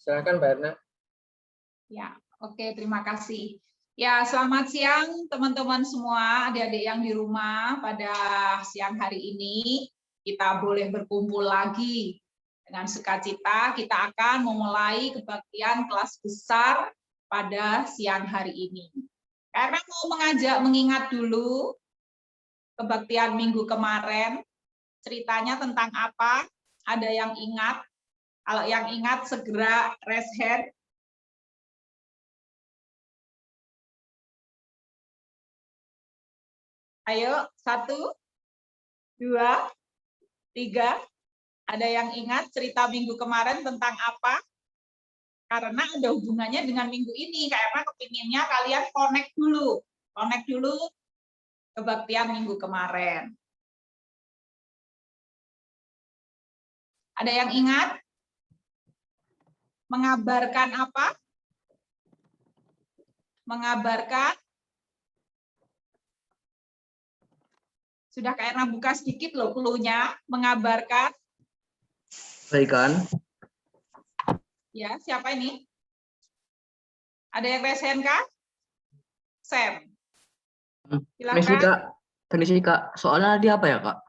Silakan Mbak Erna. Ya, oke, terima kasih. Ya, selamat siang teman-teman semua, adik-adik yang di rumah. Pada siang hari ini kita boleh berkumpul lagi. Dengan sukacita kita akan memulai kebaktian kelas besar pada siang hari ini. Karena mau mengingat dulu kebaktian minggu kemarin, ceritanya tentang apa? Ada yang ingat? Kalau yang ingat segera raise hand. Ayo, 1, 2, 3. Ada yang ingat cerita minggu kemarin tentang apa? Karena ada hubungannya dengan minggu ini, karena kepinginnya kalian connect dulu kebaktian minggu kemarin. Ada yang ingat? Mengabarkan apa? Mengabarkan? Sudah Kak Erna buka sedikit loh clue-nya. Mengabarkan? Berikan. Ya, siapa ini? Ada yang resen Kak? Sam. Silakan. Permisi Kak, soalnya dia apa ya Kak?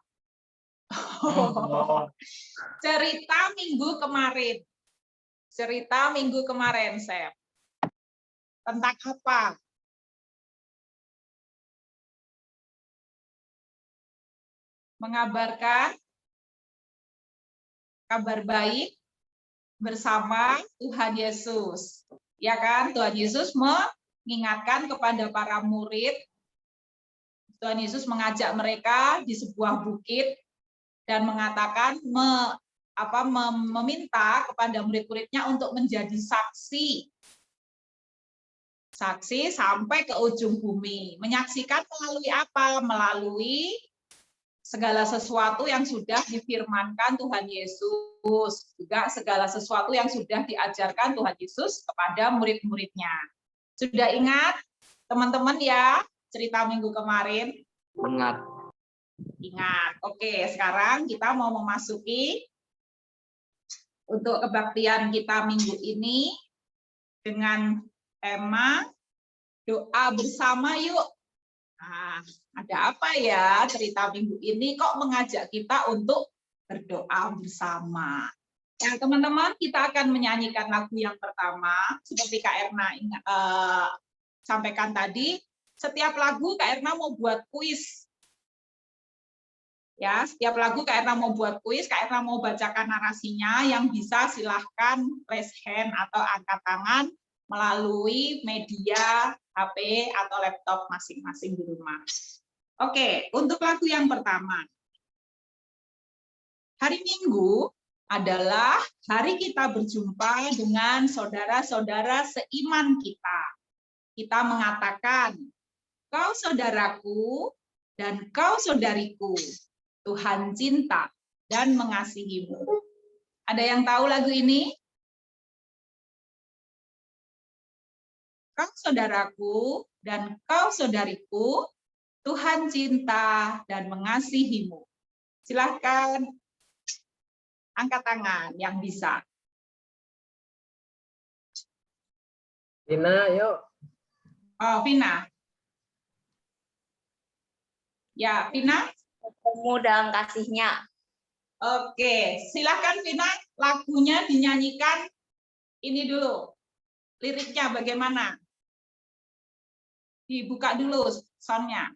Cerita minggu kemarin. Cerita minggu kemarin, Sam. Tentang apa? Mengabarkan kabar baik bersama Tuhan Yesus. Ya kan? Tuhan Yesus mengingatkan kepada para murid. Tuhan Yesus mengajak mereka di sebuah bukit dan mengatakan meminta kepada murid-muridnya untuk menjadi saksi sampai ke ujung bumi. Menyaksikan melalui apa? Melalui segala sesuatu yang sudah difirmankan Tuhan Yesus, juga segala sesuatu yang sudah diajarkan Tuhan Yesus kepada murid-muridnya. Sudah ingat teman-teman ya cerita minggu kemarin? Ingat. Oke, sekarang kita mau memasuki untuk kebaktian kita minggu ini dengan tema doa bersama yuk. Nah, ada apa ya cerita minggu ini kok mengajak kita untuk berdoa bersama? Ya, teman-teman, kita akan menyanyikan lagu yang pertama seperti Kak Erna sampaikan tadi. Setiap lagu Kak Erna mau buat kuis. Ya, setiap lagu Kak Erna mau buat kuis, Kak Erna mau bacakan narasinya, yang bisa silahkan raise hand atau angkat tangan melalui media HP atau laptop masing-masing di rumah. Oke, untuk lagu yang pertama. Hari Minggu adalah hari kita berjumpa dengan saudara-saudara seiman kita. Kita mengatakan, kau saudaraku dan kau saudariku. Tuhan cinta dan mengasihimu. Ada yang tahu lagu ini? Kau saudaraku dan kau saudariku, Tuhan cinta dan mengasihimu. Silahkan angkat tangan yang bisa. Vina, yuk. Oh, Vina. Ya, Vina. Bertemu dalam kasihnya. Oke, silakan Vina, lagunya dinyanyikan ini dulu. Liriknya bagaimana? Dibuka dulu soundnya.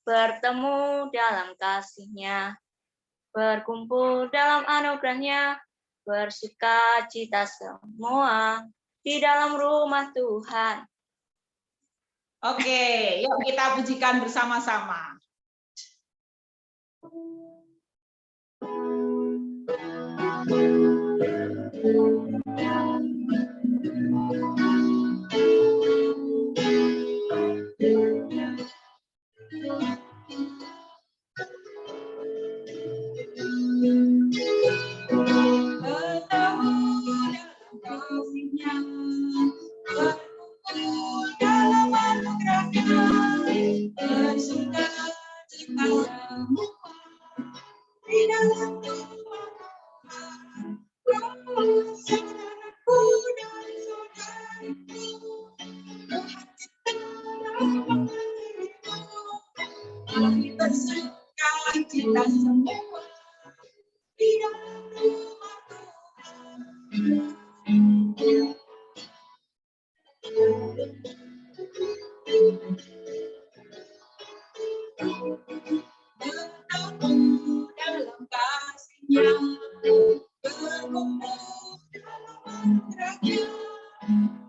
Bertemu dalam kasihnya, berkumpul dalam anugerahnya, bersuka cita semua di dalam rumah Tuhan. Oke, yuk kita pujikan bersama-sama. Di dalam yang berkumpul dalam anugerahnya,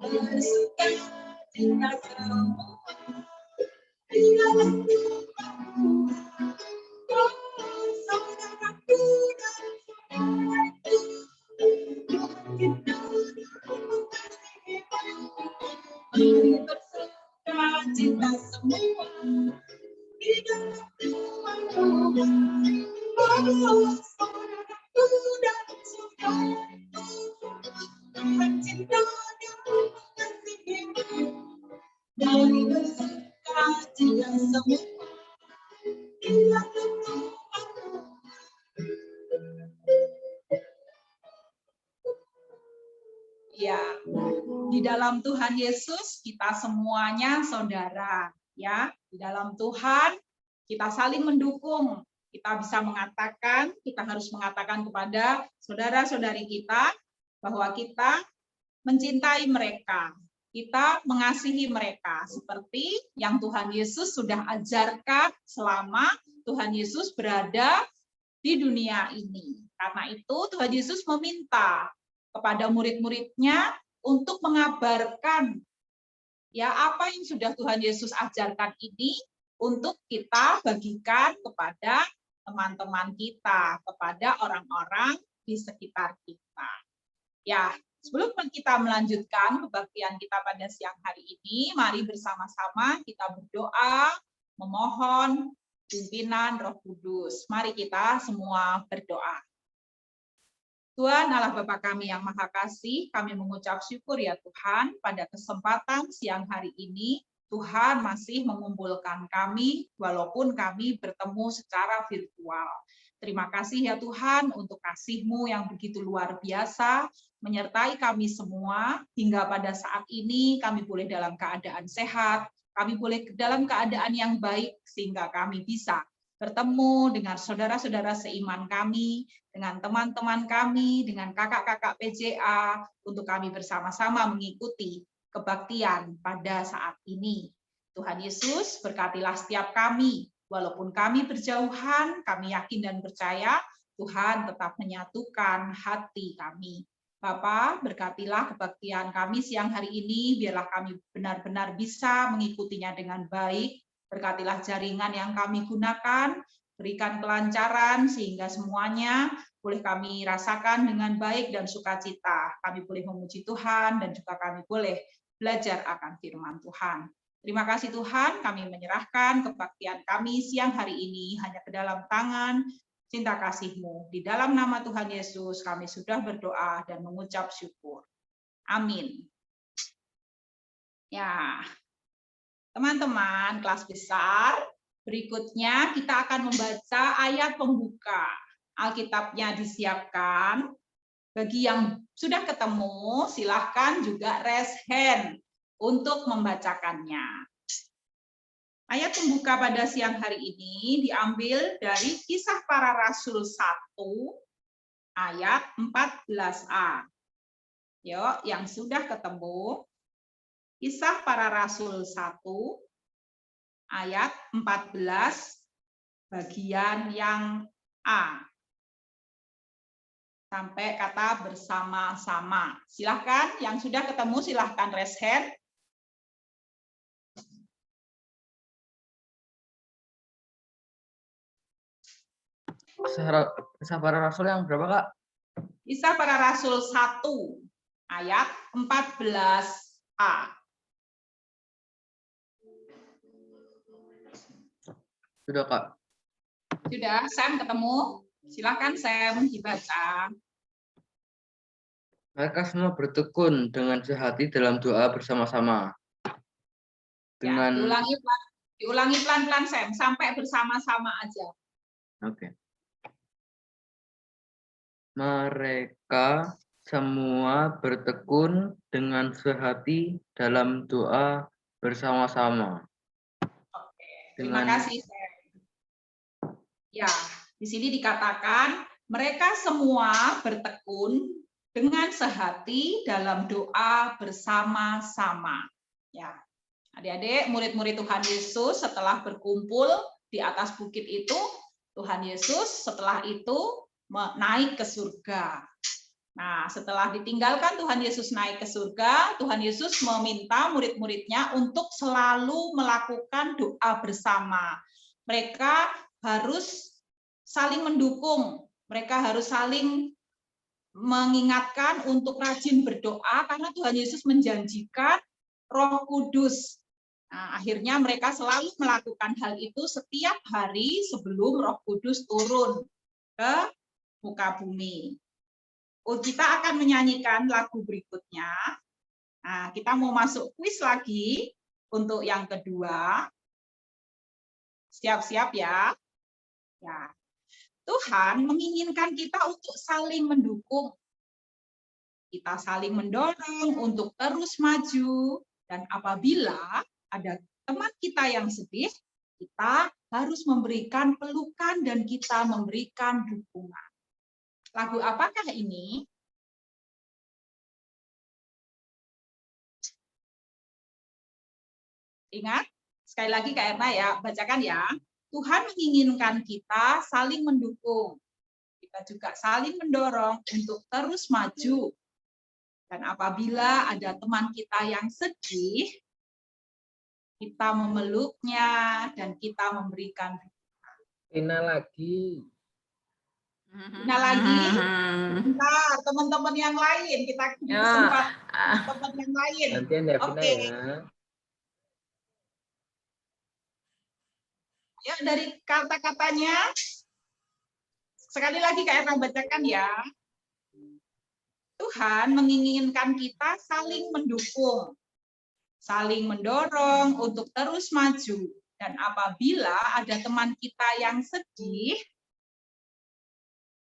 bersuka cita semua di dalam Tuhan. Oh, saudaraku dan saudaraku, kita mari bersuka cita semua di dalam Tuhan. Oh, saudaraku dan saudaraku, Tuhan cintanya mengasihimu. Mari bersuka cita semua di dalam Tuhan. Ya, di dalam Tuhan Yesus kita semuanya saudara, ya. Di dalam Tuhan kita saling mendukung. Kita bisa mengatakan, kita harus mengatakan kepada saudara-saudari kita bahwa kita mencintai mereka. Kita mengasihi mereka seperti yang Tuhan Yesus sudah ajarkan selama Tuhan Yesus berada di dunia ini. Karena itu Tuhan Yesus meminta kepada murid-muridnya untuk mengabarkan ya apa yang sudah Tuhan Yesus ajarkan ini untuk kita bagikan kepada teman-teman kita, kepada orang-orang di sekitar kita. Ya, sebelum kita melanjutkan kebaktian kita pada siang hari ini, mari bersama-sama kita berdoa, memohon pimpinan Roh Kudus. Mari kita semua berdoa. Tuhan Allah Bapa kami yang Maha Kasih, kami mengucap syukur ya Tuhan pada kesempatan siang hari ini Tuhan masih mengumpulkan kami walaupun kami bertemu secara virtual. Terima kasih ya Tuhan untuk kasih-Mu yang begitu luar biasa menyertai kami semua hingga pada saat ini kami boleh dalam keadaan sehat, kami boleh dalam keadaan yang baik sehingga kami bisa bertemu dengan saudara-saudara seiman kami, dengan teman-teman kami, dengan kakak-kakak PJA, untuk kami bersama-sama mengikuti kebaktian pada saat ini. Tuhan Yesus, berkatilah setiap kami, walaupun kami berjauhan, kami yakin dan percaya, Tuhan tetap menyatukan hati kami. Bapa, berkatilah kebaktian kami siang hari ini, biarlah kami benar-benar bisa mengikutinya dengan baik. Berkatilah jaringan yang kami gunakan, berikan kelancaran sehingga semuanya boleh kami rasakan dengan baik dan sukacita. Kami boleh memuji Tuhan dan juga kami boleh belajar akan firman Tuhan. Terima kasih Tuhan, kami menyerahkan kebaktian kami siang hari ini hanya ke dalam tangan cinta kasih-Mu. Di dalam nama Tuhan Yesus kami sudah berdoa dan mengucap syukur. Amin. Ya. Teman-teman, kelas besar, berikutnya kita akan membaca ayat pembuka. Alkitabnya disiapkan. Bagi yang sudah ketemu, silahkan juga raise hand untuk membacakannya. Ayat pembuka pada siang hari ini diambil dari Kisah Para Rasul 1, ayat 14a. Yuk, yang sudah ketemu. Kisah Para Rasul 1, ayat 14, bagian yang A. Sampai kata bersama-sama. Silahkan, yang sudah ketemu silahkan raise hand. Kisah Para Rasul yang berapa, Kak? Kisah Para Rasul 1, ayat 14a. Sudah, Kak. Sudah, Sam ketemu? Silakan Sam dibaca. Mereka semua bertekun dengan sehati dalam doa bersama-sama. Dengan Ya, diulangi pelan-pelan Sam, sampai bersama-sama aja. Oke. Mereka semua bertekun dengan sehati dalam doa bersama-sama. Oke, terima kasih Sam. Ya, di sini dikatakan mereka semua bertekun dengan sehati dalam doa bersama-sama. Ya, adik-adik, murid-murid Tuhan Yesus setelah berkumpul di atas bukit itu, Tuhan Yesus setelah itu naik ke surga. Nah, setelah ditinggalkan Tuhan Yesus naik ke surga, Tuhan Yesus meminta murid-muridnya untuk selalu melakukan doa bersama. Mereka harus saling mendukung, mereka harus saling mengingatkan untuk rajin berdoa karena Tuhan Yesus menjanjikan Roh Kudus. Nah, akhirnya mereka selalu melakukan hal itu setiap hari sebelum Roh Kudus turun ke muka bumi. Kita akan menyanyikan lagu berikutnya. Nah, kita mau masuk kuis lagi untuk yang kedua. Siap-siap ya. Ya. Tuhan menginginkan kita untuk saling mendukung. Kita saling mendorong untuk terus maju. Dan apabila ada teman kita yang sedih, kita harus memberikan pelukan dan kita memberikan dukungan. Lagu apakah ini? Ingat, sekali lagi Kak Erna ya, bacakan ya. Tuhan menginginkan kita saling mendukung. Kita juga saling mendorong untuk terus maju. Dan apabila ada teman kita yang sedih, kita memeluknya dan kita memberikan dukungan. Ina lagi. Nah lagi, bentar, teman-teman yang lain kita sempat teman yang lain. Gantian ya, Vina Oke. ya. Ya dari kata-katanya, sekali lagi Kak Erna bacakan ya. Tuhan menginginkan kita saling mendukung, saling mendorong untuk terus maju. Dan apabila ada teman kita yang sedih,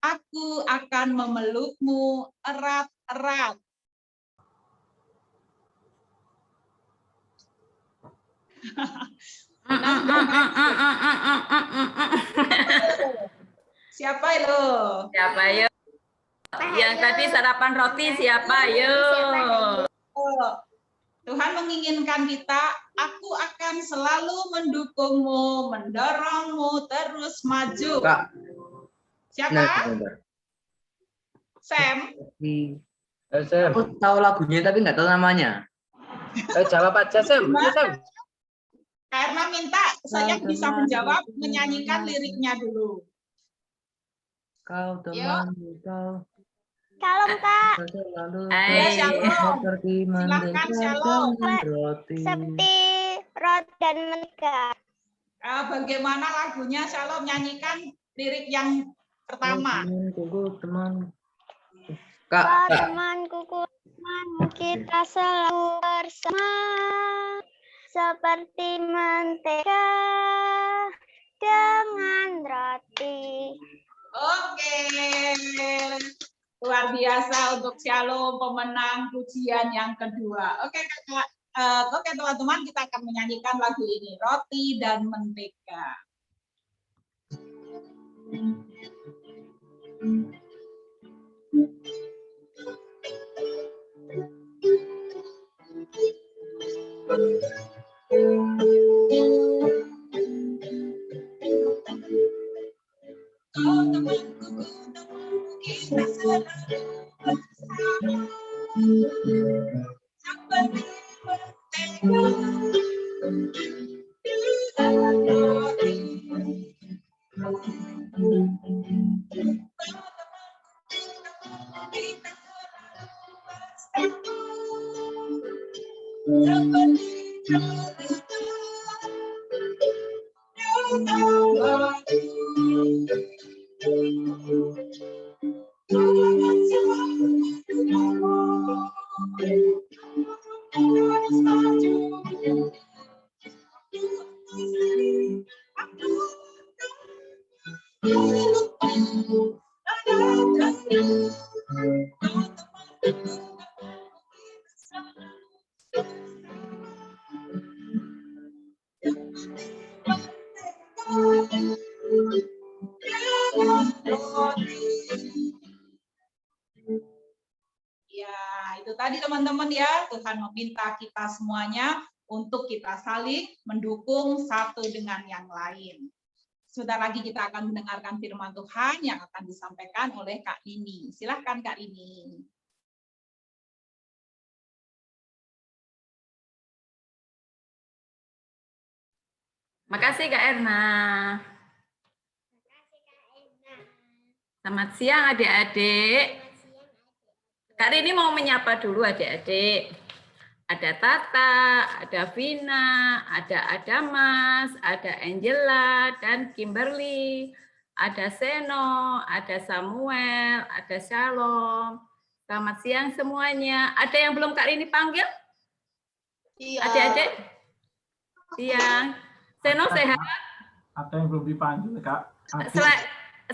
aku akan memelukmu erat-erat. Siapa lo? Siapa yo? Yang tadi sarapan roti siapa yo? Tuhan menginginkan kita, aku akan selalu mendukungmu, mendorongmu terus maju. Kak. Siapa? Nah, Sam? Sam. aku tahu lagunya tapi nggak tahu namanya. Jawab aja, Sam. Ayo, Sam. Karena minta saya bisa menjawab, menyanyikan liriknya dulu. Kau teman, kau. Shalom Kak. Seperti Silakan, Shalom. roti. Seperti roti dan mentega. Bagaimana lagunya? Shalom, nyanyikan lirik yang pertama. Teman. Kak, Kak. temanku, teman kita selalu bersama seperti mentega dengan roti. Oke. Luar biasa untuk Shalom, pemenang pujian yang kedua. Oke, Kakak. Oke, teman-teman, kita akan menyanyikan lagu ini, Roti dan Mentega. Oh, temanku, kita selalu bersama seperti mentega dengan roti. Oh, temanku, kita selalu bersama seperti mentega dengan roti. Ya, itu tadi teman-teman ya, Tuhan meminta kita semuanya untuk kita saling mendukung satu dengan yang lain. sebentar lagi kita akan mendengarkan firman Tuhan yang akan disampaikan oleh Kak Rini. Silahkan Kak Rini. Makasih Kak Erna. Selamat siang adik-adik. Kak Rini mau menyapa dulu adik-adik. Ada Tata, ada Vina, ada Adamas, ada Angela, dan Kimberly. Ada Seno, ada Samuel, ada Shalom. Selamat siang semuanya. Ada yang belum Kak Rini panggil? Iya. Adik-adik? Siang. Seno sehat? Ada yang belum dipanggil, Kak.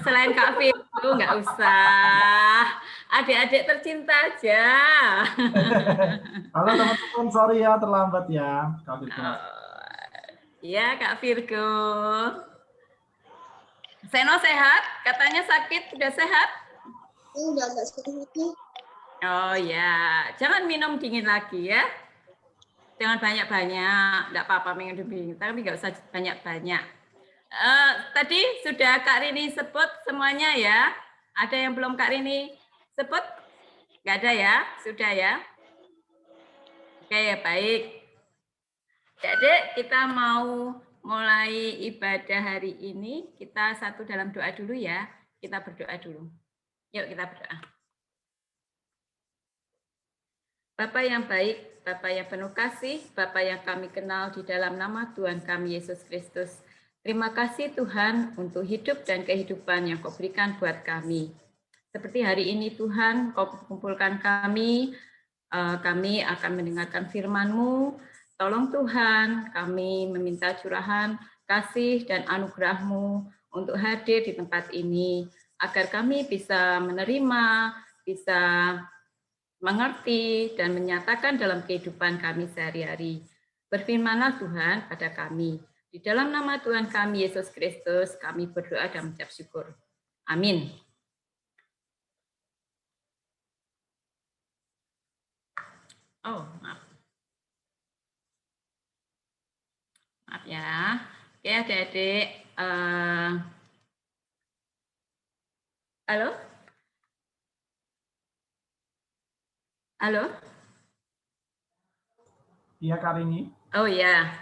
Selain Kak Firgo, nggak usah. Adik-adik tercinta aja. Halo teman-teman, sorry ya terlambat ya, Kak Firgo. Iya, Kak Virgo. Seno sehat? Katanya sakit, udah sehat? Udah agak sedikit. Oh ya, jangan minum dingin lagi ya. Jangan banyak-banyak, nggak apa-apa minum dingin, tapi nggak usah banyak-banyak. Tadi sudah Kak Rini sebut semuanya ya. Ada yang belum Kak Rini sebut? Nggak ada ya? Sudah ya? Oke, baik. Jadi kita mau mulai ibadah hari ini. Kita satu dalam doa dulu ya. Kita berdoa dulu. Yuk kita berdoa. Bapa yang baik, Bapa yang penuh kasih, Bapa yang kami kenal di dalam nama Tuhan kami Yesus Kristus. Terima kasih Tuhan untuk hidup dan kehidupan yang Kau berikan buat kami. Seperti hari ini Tuhan, Kau kumpulkan kami akan mendengarkan firman-Mu. Tolong Tuhan, kami meminta curahan kasih dan anugerah-Mu untuk hadir di tempat ini, agar kami bisa menerima, bisa mengerti, dan menyatakan dalam kehidupan kami sehari-hari. Berfirmanlah Tuhan pada kami. Di dalam nama Tuhan kami, Yesus Kristus, kami berdoa dan mengucap syukur. Amin. Oh, maaf. Maaf ya. Oke, adik-adik. Halo? Halo? Iya, Kak Rini. Oh ya.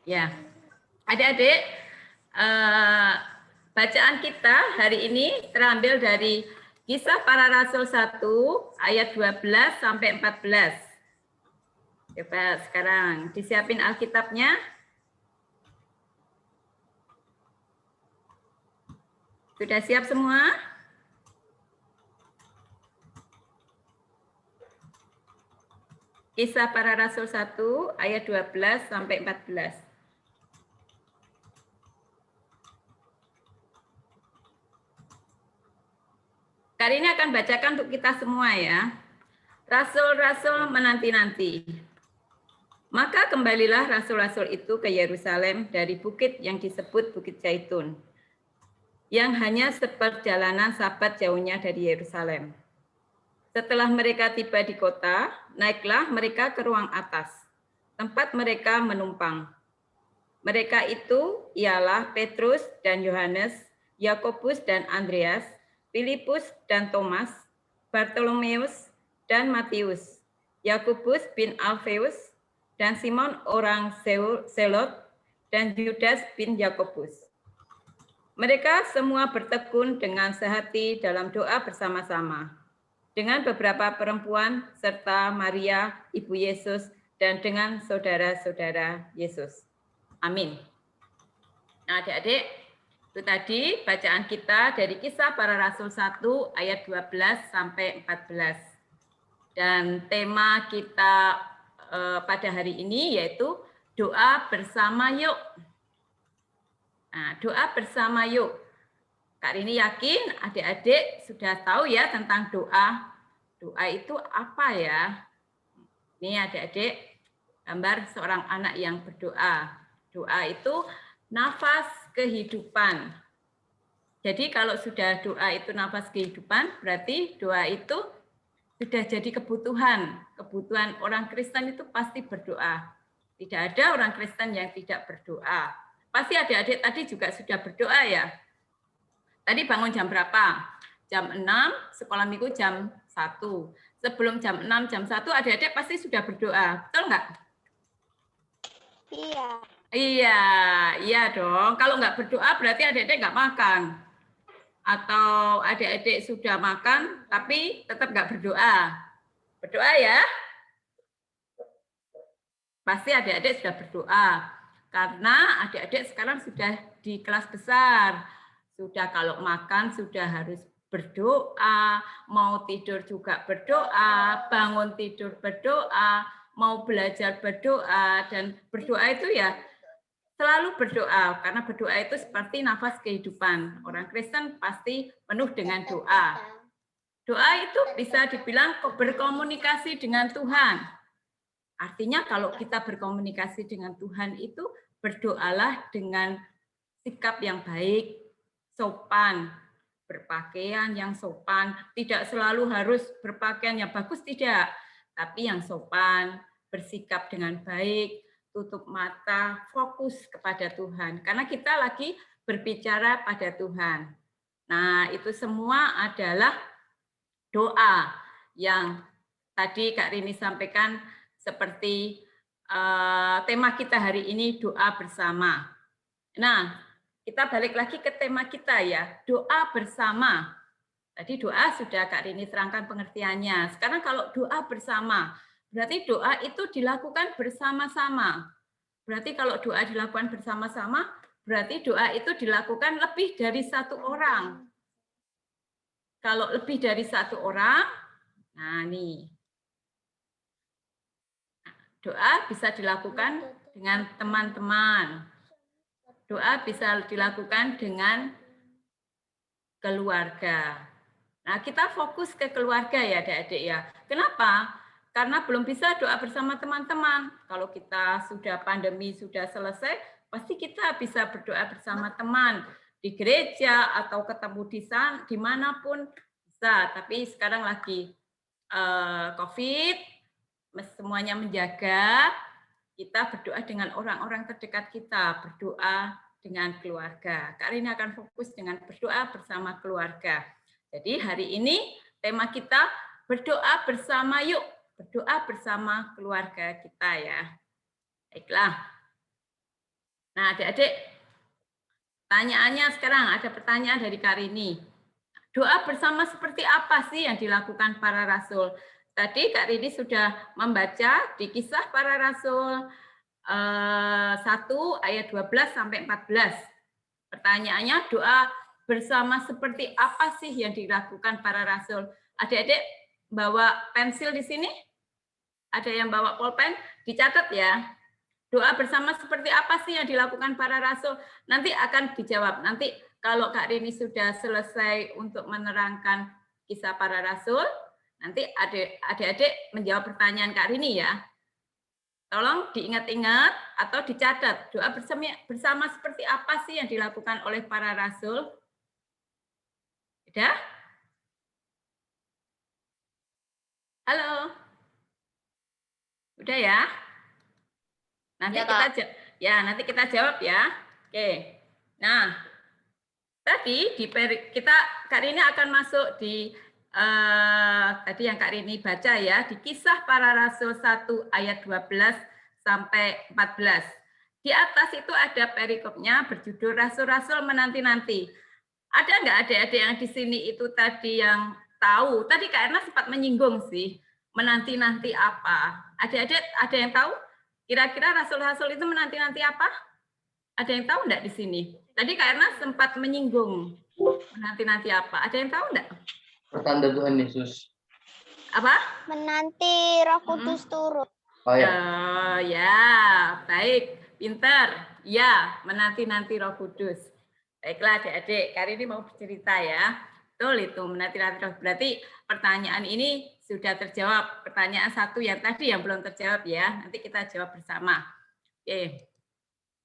Ya. Adik-adik, bacaan kita hari ini terambil dari Kisah Para Rasul 1 ayat 12 sampai 14. Coba sekarang disiapin Alkitabnya. Sudah siap semua? Kisah Para Rasul 1 ayat 12 sampai 14. Kali ini akan bacakan untuk kita semua ya. Rasul-rasul menanti-nanti. Maka kembalilah rasul-rasul itu ke Yerusalem dari bukit yang disebut Bukit Zaitun, yang hanya seperjalanan Sabat jauhnya dari Yerusalem. Setelah mereka tiba di kota, naiklah mereka ke ruang atas, tempat mereka menumpang. Mereka itu ialah Petrus dan Yohanes, Yakobus dan Andreas, Filipus dan Thomas, Bartolomeus dan Matius, Yakobus bin Alfeus, dan Simon orang Zelot, dan Yudas bin Yakobus. Mereka semua bertekun dengan sehati dalam doa bersama-sama, dengan beberapa perempuan serta Maria, Ibu Yesus, dan dengan saudara-saudara Yesus. Amin. Nah, adik-adik, itu tadi bacaan kita dari Kisah Para Rasul 1 ayat 12 sampai 14. Dan tema kita pada hari ini yaitu doa bersama yuk. Nah, doa bersama yuk. Kak Rini yakin adik-adik sudah tahu ya tentang doa. Doa itu apa ya? Ini adik-adik gambar seorang anak yang berdoa. Doa itu nafas kehidupan. Jadi kalau sudah doa itu nafas kehidupan, berarti doa itu sudah jadi kebutuhan. Kebutuhan orang Kristen itu pasti berdoa. Tidak ada orang Kristen yang tidak berdoa. Pasti adik-adik tadi juga sudah berdoa ya. Tadi bangun jam berapa? Jam 6, sekolah minggu jam 1. Sebelum jam 6, jam 1 adik-adik pasti sudah berdoa. Betul nggak? Iya. Iya, iya dong. Kalau nggak berdoa berarti adik-adik nggak makan. Atau adik-adik sudah makan tapi tetap nggak berdoa. Berdoa ya. Pasti adik-adik sudah berdoa. Karena adik-adik sekarang sudah di kelas besar. Sudah kalau makan sudah harus berdoa, mau tidur juga berdoa, bangun tidur berdoa, mau belajar berdoa, dan berdoa itu ya selalu berdoa, karena berdoa itu seperti nafas kehidupan. Orang Kristen pasti penuh dengan doa. Doa itu bisa dibilang berkomunikasi dengan Tuhan. Artinya kalau kita berkomunikasi dengan Tuhan itu berdoalah dengan sikap yang baik, sopan, berpakaian yang sopan, tidak selalu harus berpakaian yang bagus, tidak, tapi yang sopan, bersikap dengan baik, tutup mata, fokus kepada Tuhan. Karena kita lagi berbicara pada Tuhan. Nah, itu semua adalah doa yang tadi Kak Rini sampaikan seperti tema kita hari ini, doa bersama. Nah, kita balik lagi ke tema kita ya, doa bersama. Tadi doa sudah Kak Rini terangkan pengertiannya. Sekarang kalau doa bersama, berarti doa itu dilakukan bersama-sama. Berarti kalau doa dilakukan bersama-sama, berarti doa itu dilakukan lebih dari satu orang. Kalau lebih dari satu orang, nah nih, doa bisa dilakukan dengan teman-teman. Doa bisa dilakukan dengan keluarga. Nah, kita fokus ke keluarga ya, adik-adik ya. Kenapa? Karena belum bisa doa bersama teman-teman. Kalau kita sudah pandemi sudah selesai, pasti kita bisa berdoa bersama teman di gereja atau ketemu di sana, dimanapun bisa. Tapi sekarang lagi COVID, semuanya menjaga. Kita berdoa dengan orang-orang terdekat kita, berdoa dengan keluarga. Kak Rini akan fokus dengan berdoa bersama keluarga. Jadi hari ini tema kita berdoa bersama yuk, berdoa bersama keluarga kita ya. Baiklah. Nah adik-adik, pertanyaannya sekarang ada pertanyaan dari Kak Rini. Doa bersama seperti apa sih yang dilakukan para rasul? Tadi Kak Rini sudah membaca di Kisah Para Rasul 1 ayat 12 sampai 14. Pertanyaannya doa bersama seperti apa sih yang dilakukan para rasul? Adik-adik bawa pensil di sini? Ada yang bawa pulpen? Dicatat ya. Doa bersama seperti apa sih yang dilakukan para rasul? Nanti akan dijawab. Nanti kalau Kak Rini sudah selesai untuk menerangkan Kisah Para Rasul, nanti adik-adik menjawab pertanyaan Kak Rini ya. Tolong diingat-ingat atau dicatat. Doa bersama seperti apa sih yang dilakukan oleh para rasul? Sudah? Halo? Udah ya? Nanti kita jawab ya. Oke. Nah, tadi Kak Rini akan masuk di tadi yang Kak Rini baca ya, di Kisah Para Rasul 1 ayat 12 sampai 14. Di atas itu ada perikopnya berjudul Rasul-Rasul Menanti-nanti. Ada nggak adik-adik yang di sini itu tadi yang tahu? Tadi Kak Erna sempat menyinggung sih, menanti-nanti apa? Adik-adik ada yang tahu? Kira-kira Rasul-Rasul itu menanti-nanti apa? Ada yang tahu nggak di sini? Tadi Kak Erna sempat menyinggung menanti-nanti apa? Ada yang tahu nggak? Pertanda Tuhan Yesus. Apa? Menanti Roh Kudus turun. Oh ya. Ya, baik, pintar. Ya, menanti-nanti Roh Kudus. Baiklah adik-adik, Kak Rini mau bercerita ya. Betul itu, menanti-nanti Roh. Berarti pertanyaan ini sudah terjawab. Pertanyaan satu yang tadi yang belum terjawab ya. Nanti kita jawab bersama. Oke.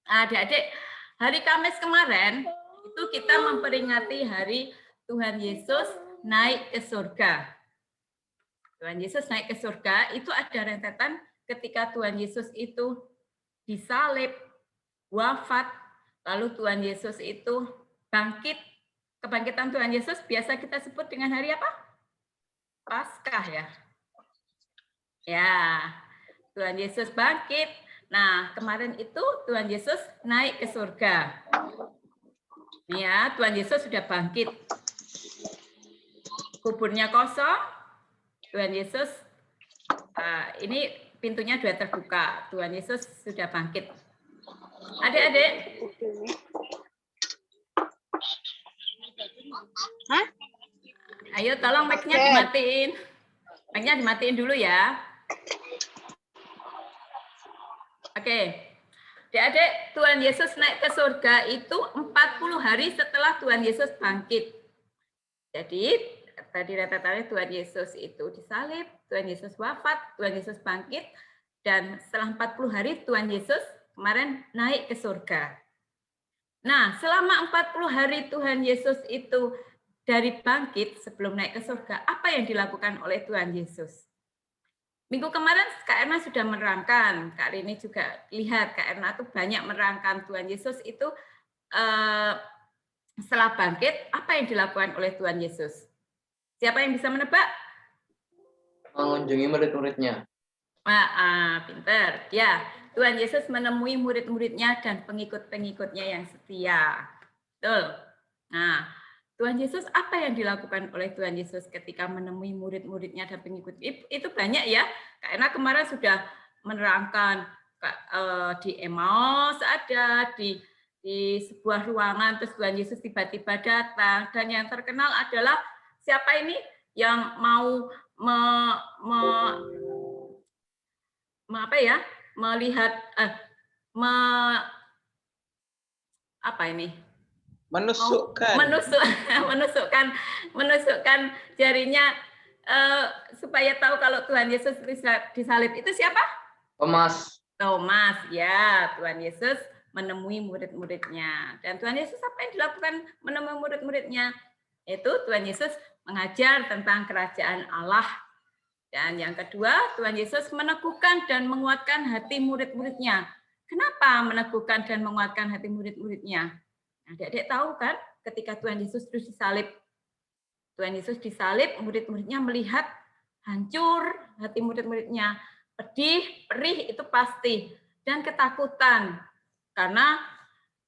Adik-adik, hari Kamis kemarin itu kita memperingati hari Tuhan Yesus naik ke surga. Tuhan Yesus naik ke surga, itu ada rentetan ketika Tuhan Yesus itu disalib, wafat, Lalu Tuhan Yesus itu bangkit. Kebangkitan Tuhan Yesus biasa kita sebut dengan hari apa? Paskah ya. Ya, Tuhan Yesus bangkit. Nah, kemarin itu Tuhan Yesus naik ke surga. Ya, Tuhan Yesus sudah bangkit. Kuburnya kosong. Tuhan Yesus, ini pintunya sudah terbuka. Tuhan Yesus sudah bangkit. Adik-adik. Hah? Ayo tolong mic-nya dimatiin. Mic-nya dimatiin dulu ya. Oke. Adik-adik, Tuhan Yesus naik ke surga itu 40 hari setelah Tuhan Yesus bangkit. Jadi, tadi rata-rata Tuhan Yesus itu disalib, Tuhan Yesus wafat, Tuhan Yesus bangkit, dan setelah 40 hari Tuhan Yesus kemarin naik ke surga. Nah, selama 40 hari Tuhan Yesus itu dari bangkit sebelum naik ke surga, apa yang dilakukan oleh Tuhan Yesus? Minggu kemarin Kak Erna sudah menerangkan, Kak Rini juga lihat Kak Erna itu banyak menerangkan Tuhan Yesus itu setelah bangkit, apa yang dilakukan oleh Tuhan Yesus? Siapa yang bisa menebak? Mengunjungi murid-muridnya. Pinter. Ya, Tuhan Yesus menemui murid-muridnya dan pengikut-pengikutnya yang setia. Betul. Nah, Tuhan Yesus, apa yang dilakukan oleh Tuhan Yesus ketika menemui murid-muridnya dan pengikut? Itu banyak ya. Karena kemarin sudah menerangkan di Emmaus ada, di sebuah ruangan, terus Tuhan Yesus tiba-tiba datang. Dan yang terkenal adalah siapa ini yang mau melihat menusukkan jarinya supaya tahu kalau Tuhan Yesus disalib. Itu siapa? Thomas, ya. Tuhan Yesus menemui murid-muridnya. Dan Tuhan Yesus apa yang dilakukan menemui murid-muridnya? Itu Tuhan Yesus mengajar tentang kerajaan Allah. Dan yang kedua, Tuhan Yesus meneguhkan dan menguatkan hati murid-muridnya. Kenapa meneguhkan dan menguatkan hati murid-muridnya? Adik-adik tahu kan, ketika Tuhan Yesus terus disalib, Tuhan Yesus disalib, murid-muridnya melihat hancur hati murid-muridnya, pedih, perih itu pasti, dan ketakutan karena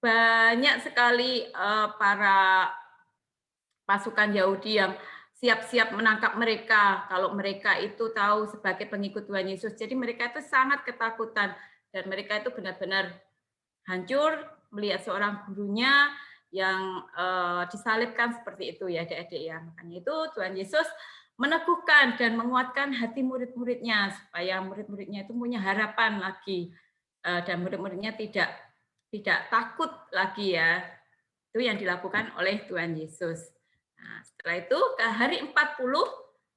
banyak sekali para pasukan Yahudi yang siap-siap menangkap mereka kalau mereka itu tahu sebagai pengikut Tuhan Yesus. Jadi mereka itu sangat ketakutan dan mereka itu benar-benar hancur melihat seorang gurunya yang disalibkan seperti itu ya adik-adik ya. Makanya itu Tuhan Yesus meneguhkan dan menguatkan hati murid-muridnya supaya murid-muridnya itu punya harapan lagi dan murid-muridnya tidak takut lagi ya. Itu yang dilakukan oleh Tuhan Yesus. Nah, setelah itu ke hari 40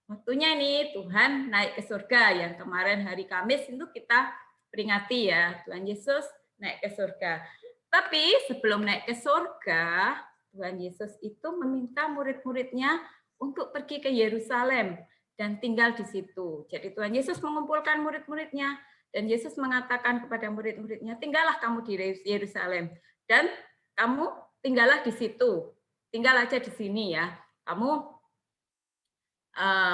waktunya nih Tuhan naik ke surga yang kemarin hari Kamis itu kita peringati ya Tuhan Yesus naik ke surga. Tapi sebelum naik ke surga Tuhan Yesus itu meminta murid-muridnya untuk pergi ke Yerusalem dan tinggal di situ. Jadi Tuhan Yesus mengumpulkan murid-muridnya dan Yesus mengatakan kepada murid-muridnya, tinggallah kamu di Yerusalem dan kamu tinggallah di situ. Tinggal aja di sini ya. Kamu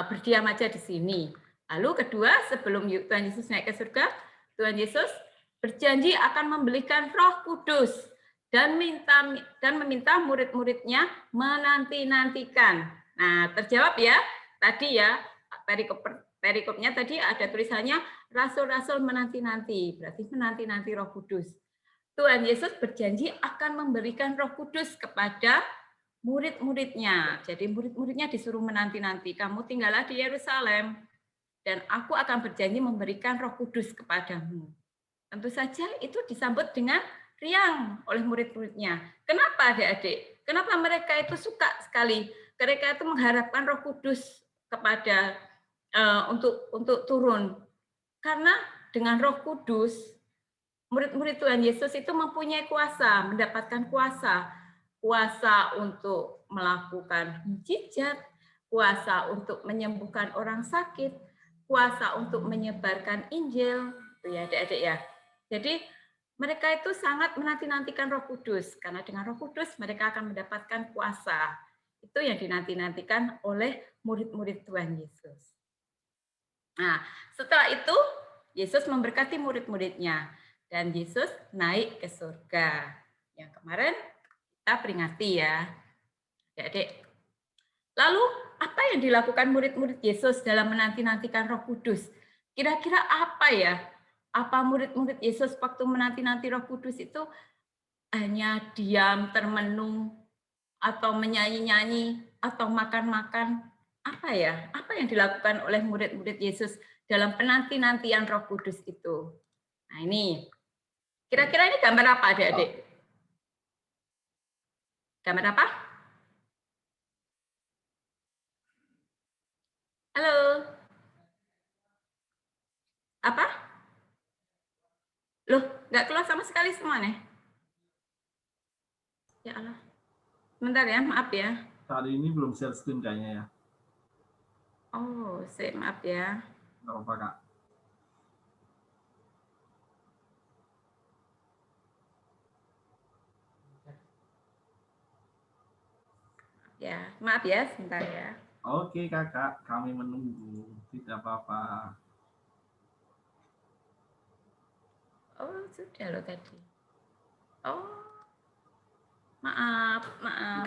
berdiam aja di sini. Lalu kedua, sebelum Tuhan Yesus naik ke surga, Tuhan Yesus berjanji akan memberikan Roh Kudus dan meminta murid-muridnya menanti-nantikan. Nah, terjawab ya. Tadi ya, perikopnya tadi ada tulisannya rasul-rasul menanti-nanti. Berarti menanti-nanti Roh Kudus. Tuhan Yesus berjanji akan memberikan Roh Kudus kepada murid-muridnya. Jadi murid-muridnya disuruh menanti-nanti. Kamu tinggallah di Yerusalem dan aku akan berjanji memberikan Roh Kudus kepadamu. Tentu saja itu disambut dengan riang oleh murid-muridnya. Kenapa adik-adik? Kenapa mereka itu suka sekali? Mereka itu mengharapkan Roh Kudus kepada untuk turun. Karena dengan Roh Kudus murid-murid Tuhan Yesus itu mempunyai kuasa, mendapatkan kuasa untuk melakukan mukjizat, kuasa untuk menyembuhkan orang sakit, kuasa untuk menyebarkan Injil, itu ya adik-adik ya. Jadi mereka itu sangat menanti-nantikan Roh Kudus, karena dengan Roh Kudus mereka akan mendapatkan kuasa. Itu yang dinanti-nantikan oleh murid-murid Tuhan Yesus. Nah, setelah itu Yesus memberkati murid-muridnya dan Yesus naik ke surga. Yang kemarin kita peringati ya, adik-adik. Lalu apa yang dilakukan murid-murid Yesus dalam menanti-nantikan Roh Kudus? Kira-kira apa ya? Apa murid-murid Yesus waktu menanti-nanti Roh Kudus itu hanya diam, termenung, atau menyanyi-nyanyi, atau makan-makan? Apa ya? Apa yang dilakukan oleh murid-murid Yesus dalam penanti-nantian Roh Kudus itu? Nah ini, kira-kira ini gambar apa adik-adik? Gambar apa? Halo? Apa? Loh, nggak keluar sama sekali semua nih. Ya Allah. Sebentar ya, maaf ya. Saat ini belum share screen kayaknya ya. Oh, maaf ya. Nggak apa-apa, Kak. Ya, maaf ya, sebentar ya. Oke, Kakak. Kami menunggu. Tidak apa-apa. Oh, sudah loh tadi. Oh, maaf.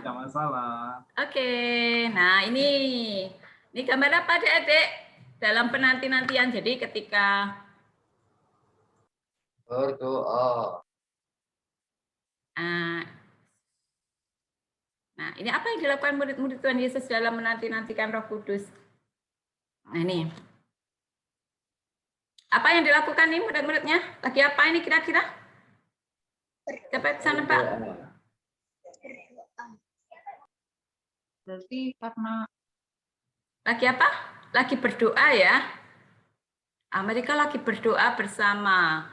Tidak masalah. Oke, nah ini gambar apa adik-adik? Dalam penanti-nantian, jadi ketika Berdoa. Nah, ini apa yang dilakukan murid-murid Tuhan Yesus dalam menanti-nantikan Roh Kudus? Nah, ini. Apa yang dilakukan nih murid-muridnya? Lagi apa ini kira-kira? Coba ke sana, Pak. Berarti karena Lagi apa? Lagi berdoa ya. Mereka lagi berdoa bersama.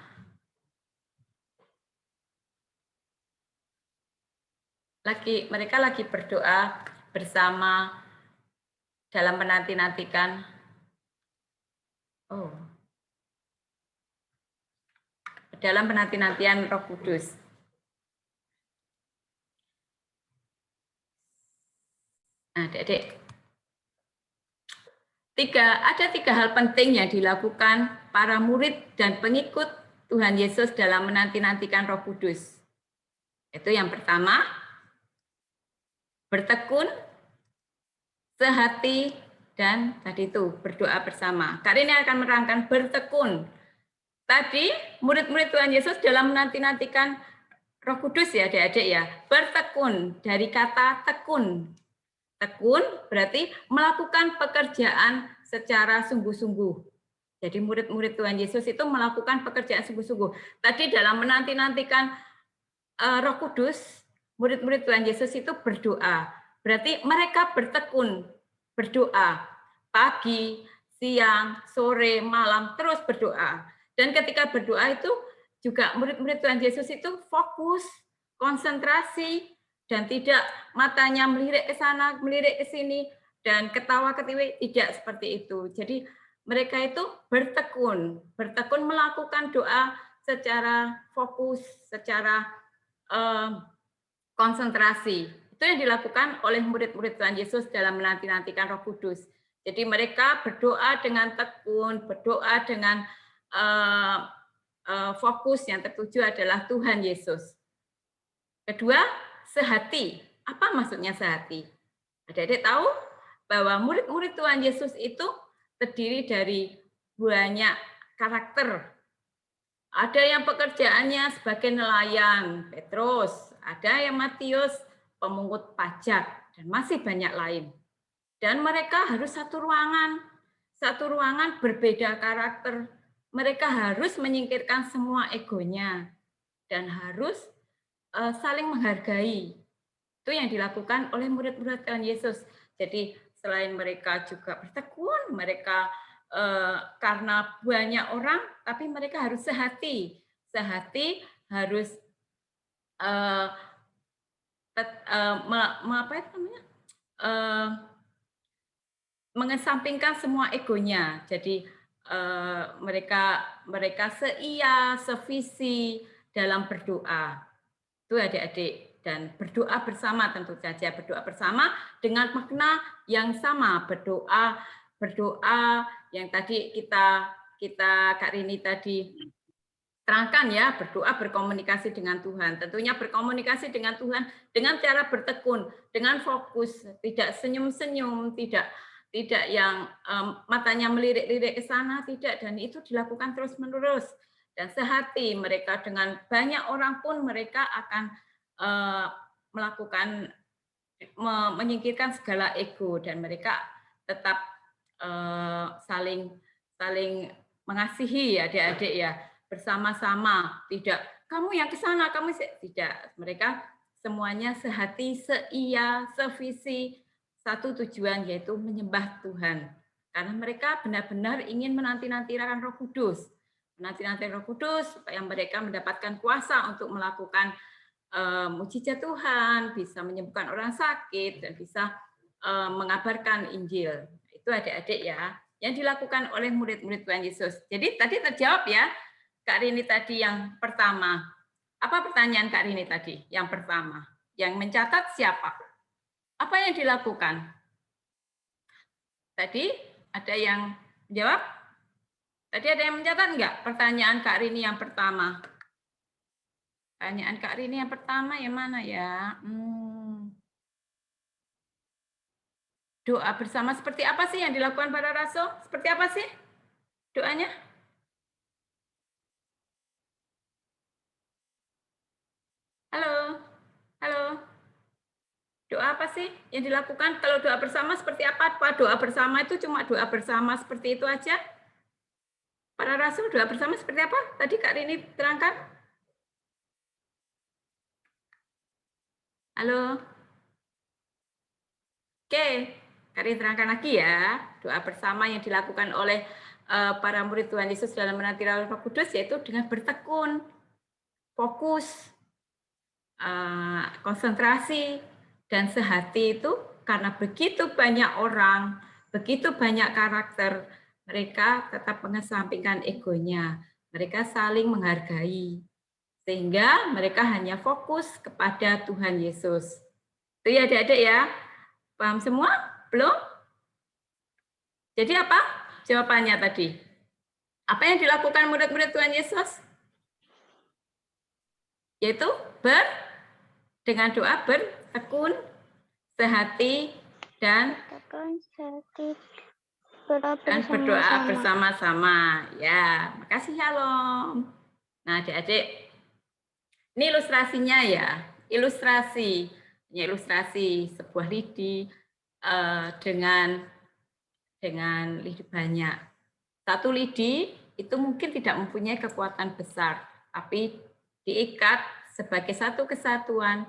Mereka lagi berdoa bersama dalam menanti-nantikan. Dalam penanti-nantian Roh Kudus. Nah, adik-adik. Ada tiga hal penting yang dilakukan para murid dan pengikut Tuhan Yesus dalam menanti-nantikan Roh Kudus. Itu yang pertama, bertekun, sehati, dan tadi itu berdoa bersama. Kali ini akan menerangkan bertekun. Tadi murid-murid Tuhan Yesus dalam menanti-nantikan Roh Kudus ya adik-adik ya, bertekun dari kata tekun. Tekun berarti melakukan pekerjaan secara sungguh-sungguh. Jadi murid-murid Tuhan Yesus itu melakukan pekerjaan sungguh-sungguh. Tadi dalam menanti-nantikan Roh Kudus, murid-murid Tuhan Yesus itu berdoa. Berarti mereka bertekun, berdoa. Pagi, siang, sore, malam, terus berdoa. Dan ketika berdoa itu juga murid-murid Tuhan Yesus itu fokus, konsentrasi, dan tidak matanya melirik ke sana, melirik ke sini, dan ketawa-ketiwi, tidak seperti itu. Jadi mereka itu bertekun melakukan doa secara fokus, secara konsentrasi. Itu yang dilakukan oleh murid-murid Tuhan Yesus dalam menanti-nantikan Roh Kudus. Jadi mereka berdoa dengan tekun, berdoa dengan fokus yang tertuju adalah Tuhan Yesus. Kedua, sehati. Apa maksudnya sehati? Adik-adik tahu bahwa murid-murid Tuhan Yesus itu terdiri dari banyak karakter. Ada yang pekerjaannya sebagai nelayan, Petrus. Ada yang Matius, pemungut pajak, dan masih banyak lain. Dan mereka harus satu ruangan berbeda karakter. Mereka harus menyingkirkan semua egonya dan harus saling menghargai. Itu yang dilakukan oleh murid-murid Tuhan Yesus. Jadi selain mereka juga bertekun, mereka karena banyak orang, tapi mereka harus sehati. Sehati harus mengesampingkan semua egonya. Jadi mereka seia, sevisi, dalam berdoa. Itu adik-adik. Dan berdoa bersama tentu saja. Berdoa bersama dengan makna yang sama. Berdoa yang tadi kita Kak Rini tadi terangkan ya, berdoa berkomunikasi dengan Tuhan. Tentunya berkomunikasi dengan Tuhan dengan cara bertekun, dengan fokus, tidak senyum-senyum, tidak yang matanya melirik-lirik ke sana, tidak. Dan itu dilakukan terus-menerus. Dan sehati mereka dengan banyak orang pun mereka akan melakukan menyingkirkan segala ego dan mereka tetap saling mengasihi adik-adik ya, bersama-sama, tidak kamu yang ke sana, kamu tidak. Mereka semuanya sehati, seia, sevisi, satu tujuan yaitu menyembah Tuhan. Karena mereka benar-benar ingin menanti-nantikan Roh Kudus. Menanti-nanti Roh Kudus supaya mereka mendapatkan kuasa untuk melakukan mujizat Tuhan, bisa menyembuhkan orang sakit dan bisa mengabarkan Injil. Itu adik-adik ya, yang dilakukan oleh murid-murid Tuhan Yesus. Jadi tadi terjawab ya, Kak Rini tadi yang pertama. Apa pertanyaan Kak Rini tadi? Yang pertama. Yang mencatat siapa? Apa yang dilakukan? Tadi ada yang menjawab? Tadi ada yang mencatat enggak? Pertanyaan Kak Rini yang pertama. Pertanyaan Kak Rini yang pertama yang mana ya? Doa bersama seperti apa sih yang dilakukan para rasul? Seperti apa sih doanya? Halo, halo. Doa apa sih yang dilakukan? Kalau doa bersama seperti apa? Apa doa bersama itu cuma doa bersama seperti itu aja? Para rasul doa bersama seperti apa? Tadi Kak Rini terangkan. Halo. Oke, Kak Rini terangkan lagi ya. Doa bersama yang dilakukan oleh para murid Tuhan Yesus dalam menanti Roh Kudus yaitu dengan bertekun, fokus, konsentrasi, dan sehati itu karena begitu banyak orang, begitu banyak karakter, mereka tetap mengesampingkan egonya. Mereka saling menghargai. Sehingga mereka hanya fokus kepada Tuhan Yesus. Itu ya adik-adik ya. Paham semua? Belum? Jadi apa jawabannya tadi? Apa yang dilakukan murid-murid Tuhan Yesus? Yaitu dengan doa bertekun, sehati, dan berdoa bersama-sama. Ya, makasih Shalom. Nah, adik-adik, ini ilustrasinya ya. Ilustrasi sebuah lidi dengan lidi banyak. Satu lidi itu mungkin tidak mempunyai kekuatan besar, tapi diikat sebagai satu kesatuan,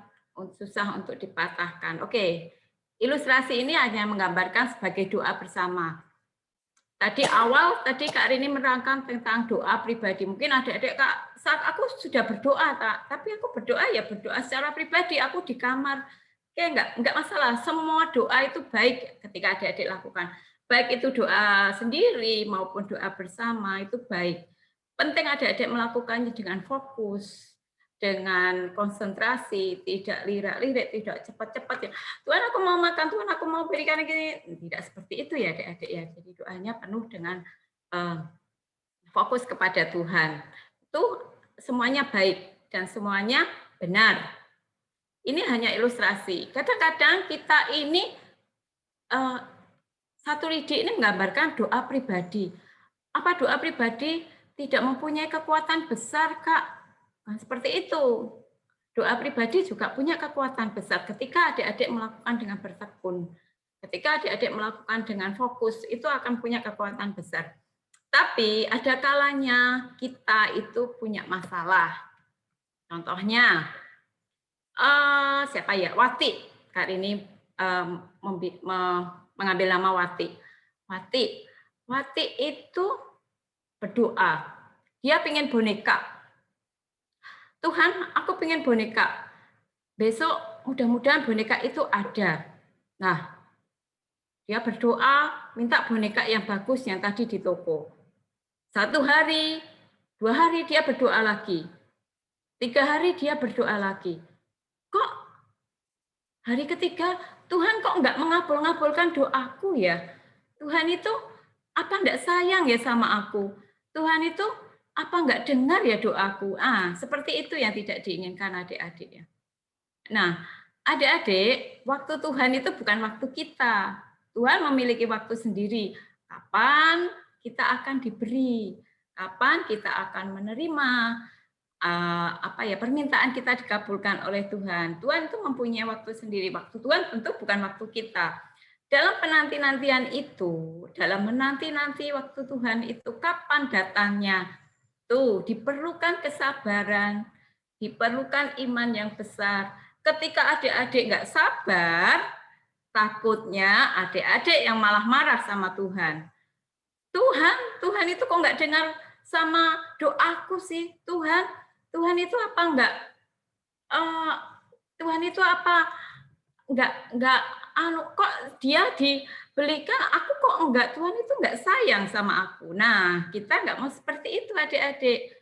susah untuk dipatahkan. Oke, ilustrasi ini hanya menggambarkan sebagai doa bersama. Tadi Kak Rini menerangkan tentang doa pribadi. Mungkin adik-adik Kak, saat aku sudah berdoa, tapi aku berdoa secara pribadi, aku di kamar. Oke, enggak masalah. Semua doa itu baik ketika adik-adik lakukan. Baik itu doa sendiri maupun doa bersama itu baik. Penting adik-adik melakukannya dengan fokus, dengan konsentrasi, tidak lirak-lirik, tidak cepat-cepat. Tuhan aku mau makan, Tuhan aku mau berikan gini. Tidak seperti itu ya adik-adik ya. Jadi doanya penuh dengan fokus kepada Tuhan. Itu semuanya baik dan semuanya benar. Ini hanya ilustrasi. Kadang-kadang kita ini satu lidi ini menggambarkan doa pribadi. Apa doa pribadi tidak mempunyai kekuatan besar, Kak? Nah, seperti itu. Doa pribadi juga punya kekuatan besar ketika adik-adik melakukan dengan bertekun. Ketika adik-adik melakukan dengan fokus, itu akan punya kekuatan besar. Tapi ada kalanya kita itu punya masalah. Contohnya, siapa ya? Wati. Kak ini mengambil nama Wati. Wati itu berdoa. Dia ingin boneka. Tuhan, aku pengen boneka. Besok mudah-mudahan boneka itu ada. Nah, dia berdoa, minta boneka yang bagus yang tadi di toko. 1 hari, 2 hari dia berdoa lagi. 3 hari dia berdoa lagi. Kok hari ketiga Tuhan kok enggak mengabul-ngabulkan doaku ya? Tuhan itu apa enggak sayang ya sama aku? Tuhan itu apa enggak dengar ya doaku? Seperti itu yang tidak diinginkan adik-adik ya. Nah, adik-adik, waktu Tuhan itu bukan waktu kita. Tuhan memiliki waktu sendiri. Kapan kita akan diberi? Kapan kita akan menerima permintaan kita dikabulkan oleh Tuhan. Tuhan itu mempunyai waktu sendiri. Waktu Tuhan tentu bukan waktu kita. Dalam penanti-nantian itu, dalam menanti-nanti waktu Tuhan itu, kapan datangnya? Tuh, diperlukan kesabaran, diperlukan iman yang besar. Ketika adik-adik nggak sabar, takutnya adik-adik yang malah marah sama Tuhan. Tuhan itu kok nggak dengar sama doaku sih, Tuhan itu apa enggak? Tuhan itu apa enggak kok dia dibelikan, aku kok enggak, Tuhan itu enggak sayang sama aku. Nah, kita enggak mau seperti itu adik-adik.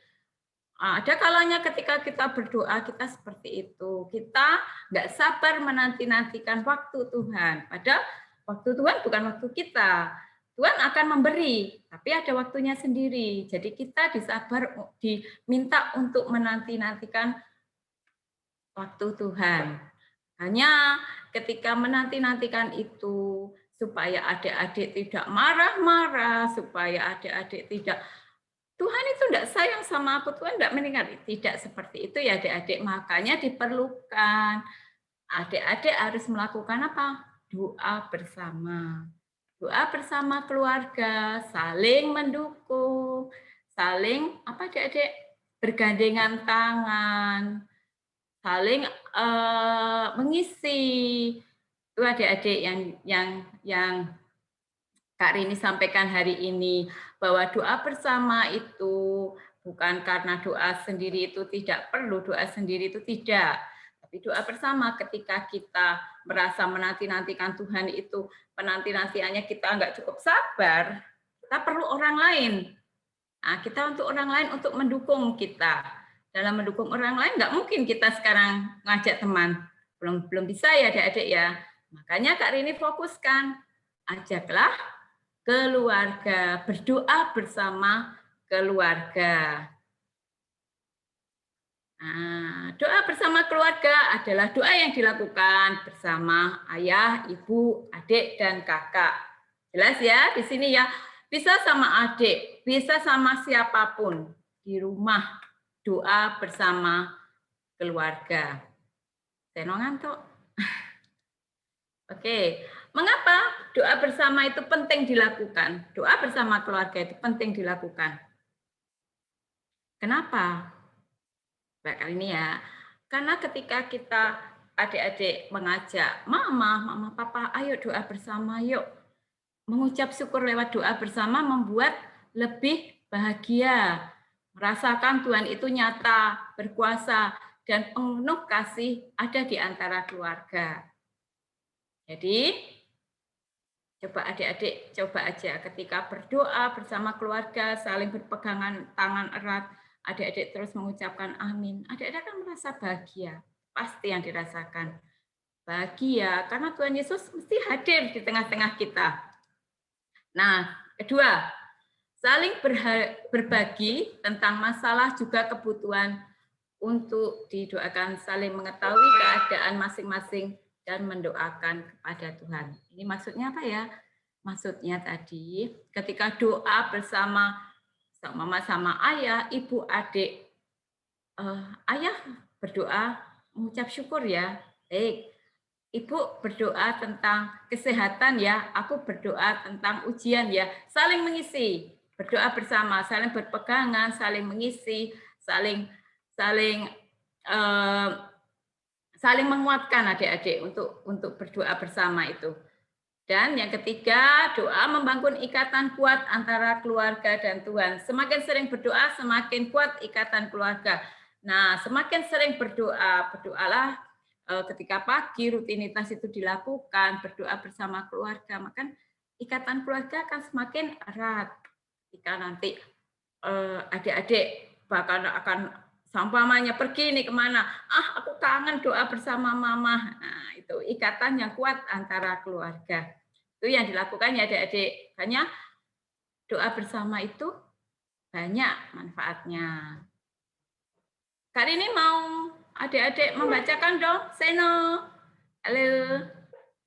Ada kalanya ketika kita berdoa kita seperti itu. Kita enggak sabar menanti-nantikan waktu Tuhan. Padahal waktu Tuhan bukan waktu kita. Tuhan akan memberi, tapi ada waktunya sendiri. Jadi kita diminta untuk menanti-nantikan waktu Tuhan. Hanya ketika menanti-nantikan itu, supaya adik-adik tidak marah-marah, supaya adik-adik tidak, Tuhan itu tidak sayang sama aku, Tuhan tidak mendengar. Tidak seperti itu ya adik-adik. Makanya diperlukan. Adik-adik harus melakukan apa? Doa bersama. Doa bersama keluarga, saling mendukung, saling adik-adik bergandengan tangan, saling mengisi. Itu adik-adik yang Kak Rini sampaikan hari ini, bahwa doa bersama itu bukan karena doa sendiri itu tidak perlu, doa sendiri itu tidak. Tapi doa bersama ketika kita merasa menanti-nantikan Tuhan itu, penanti-nantiannya kita nggak cukup sabar, kita perlu orang lain. Nah, kita untuk orang lain untuk mendukung kita. Dalam mendukung orang lain nggak mungkin kita sekarang ngajak teman. Belum bisa ya adik-adik ya. Makanya Kak Rini fokuskan, ajaklah keluarga, berdoa bersama keluarga. Nah, doa bersama keluarga adalah doa yang dilakukan bersama ayah, ibu, adik, dan kakak. Jelas ya di sini ya. Bisa sama adik, bisa sama siapapun di rumah. Doa bersama keluarga. Saya ngantuk. Oke, mengapa doa bersama itu penting dilakukan? Doa bersama keluarga itu penting dilakukan. Kenapa? Baik kali ini ya, karena ketika kita adik-adik mengajak, mama, papa, ayo doa bersama, yuk. Mengucap syukur lewat doa bersama membuat lebih bahagia, merasakan Tuhan itu nyata, berkuasa, dan penuh kasih ada di antara keluarga. Jadi, coba adik-adik, coba aja ketika berdoa bersama keluarga, saling berpegangan tangan erat, adik-adik terus mengucapkan amin. Adik-adik akan merasa bahagia. Pasti yang dirasakan. Bahagia karena Tuhan Yesus mesti hadir di tengah-tengah kita. Nah, kedua, saling berbagi tentang masalah juga kebutuhan untuk didoakan, saling mengetahui keadaan masing-masing dan mendoakan kepada Tuhan. Ini maksudnya apa ya? Maksudnya tadi ketika doa bersama mama sama ayah, ibu, adik, ayah berdoa mengucap syukur ya. Baik, ibu berdoa tentang kesehatan ya, aku berdoa tentang ujian ya. Saling mengisi, berdoa bersama, saling berpegangan, saling mengisi, saling menguatkan adik-adik untuk berdoa bersama itu. Dan yang ketiga, doa membangun ikatan kuat antara keluarga dan Tuhan. Semakin sering berdoa, semakin kuat ikatan keluarga. Nah, semakin sering berdoa, berdoalah ketika pagi rutinitas itu dilakukan, berdoa bersama keluarga, maka ikatan keluarga akan semakin erat. Jika nanti adik-adik bahkan akan Seumpamanya pergi nih kemana? Aku kangen doa bersama mama. Nah, itu ikatan yang kuat antara keluarga. Itu yang dilakukan ya adik-adik. Hanya doa bersama itu banyak manfaatnya. Kak Rini mau adik-adik membacakan dong. Seno. Halo.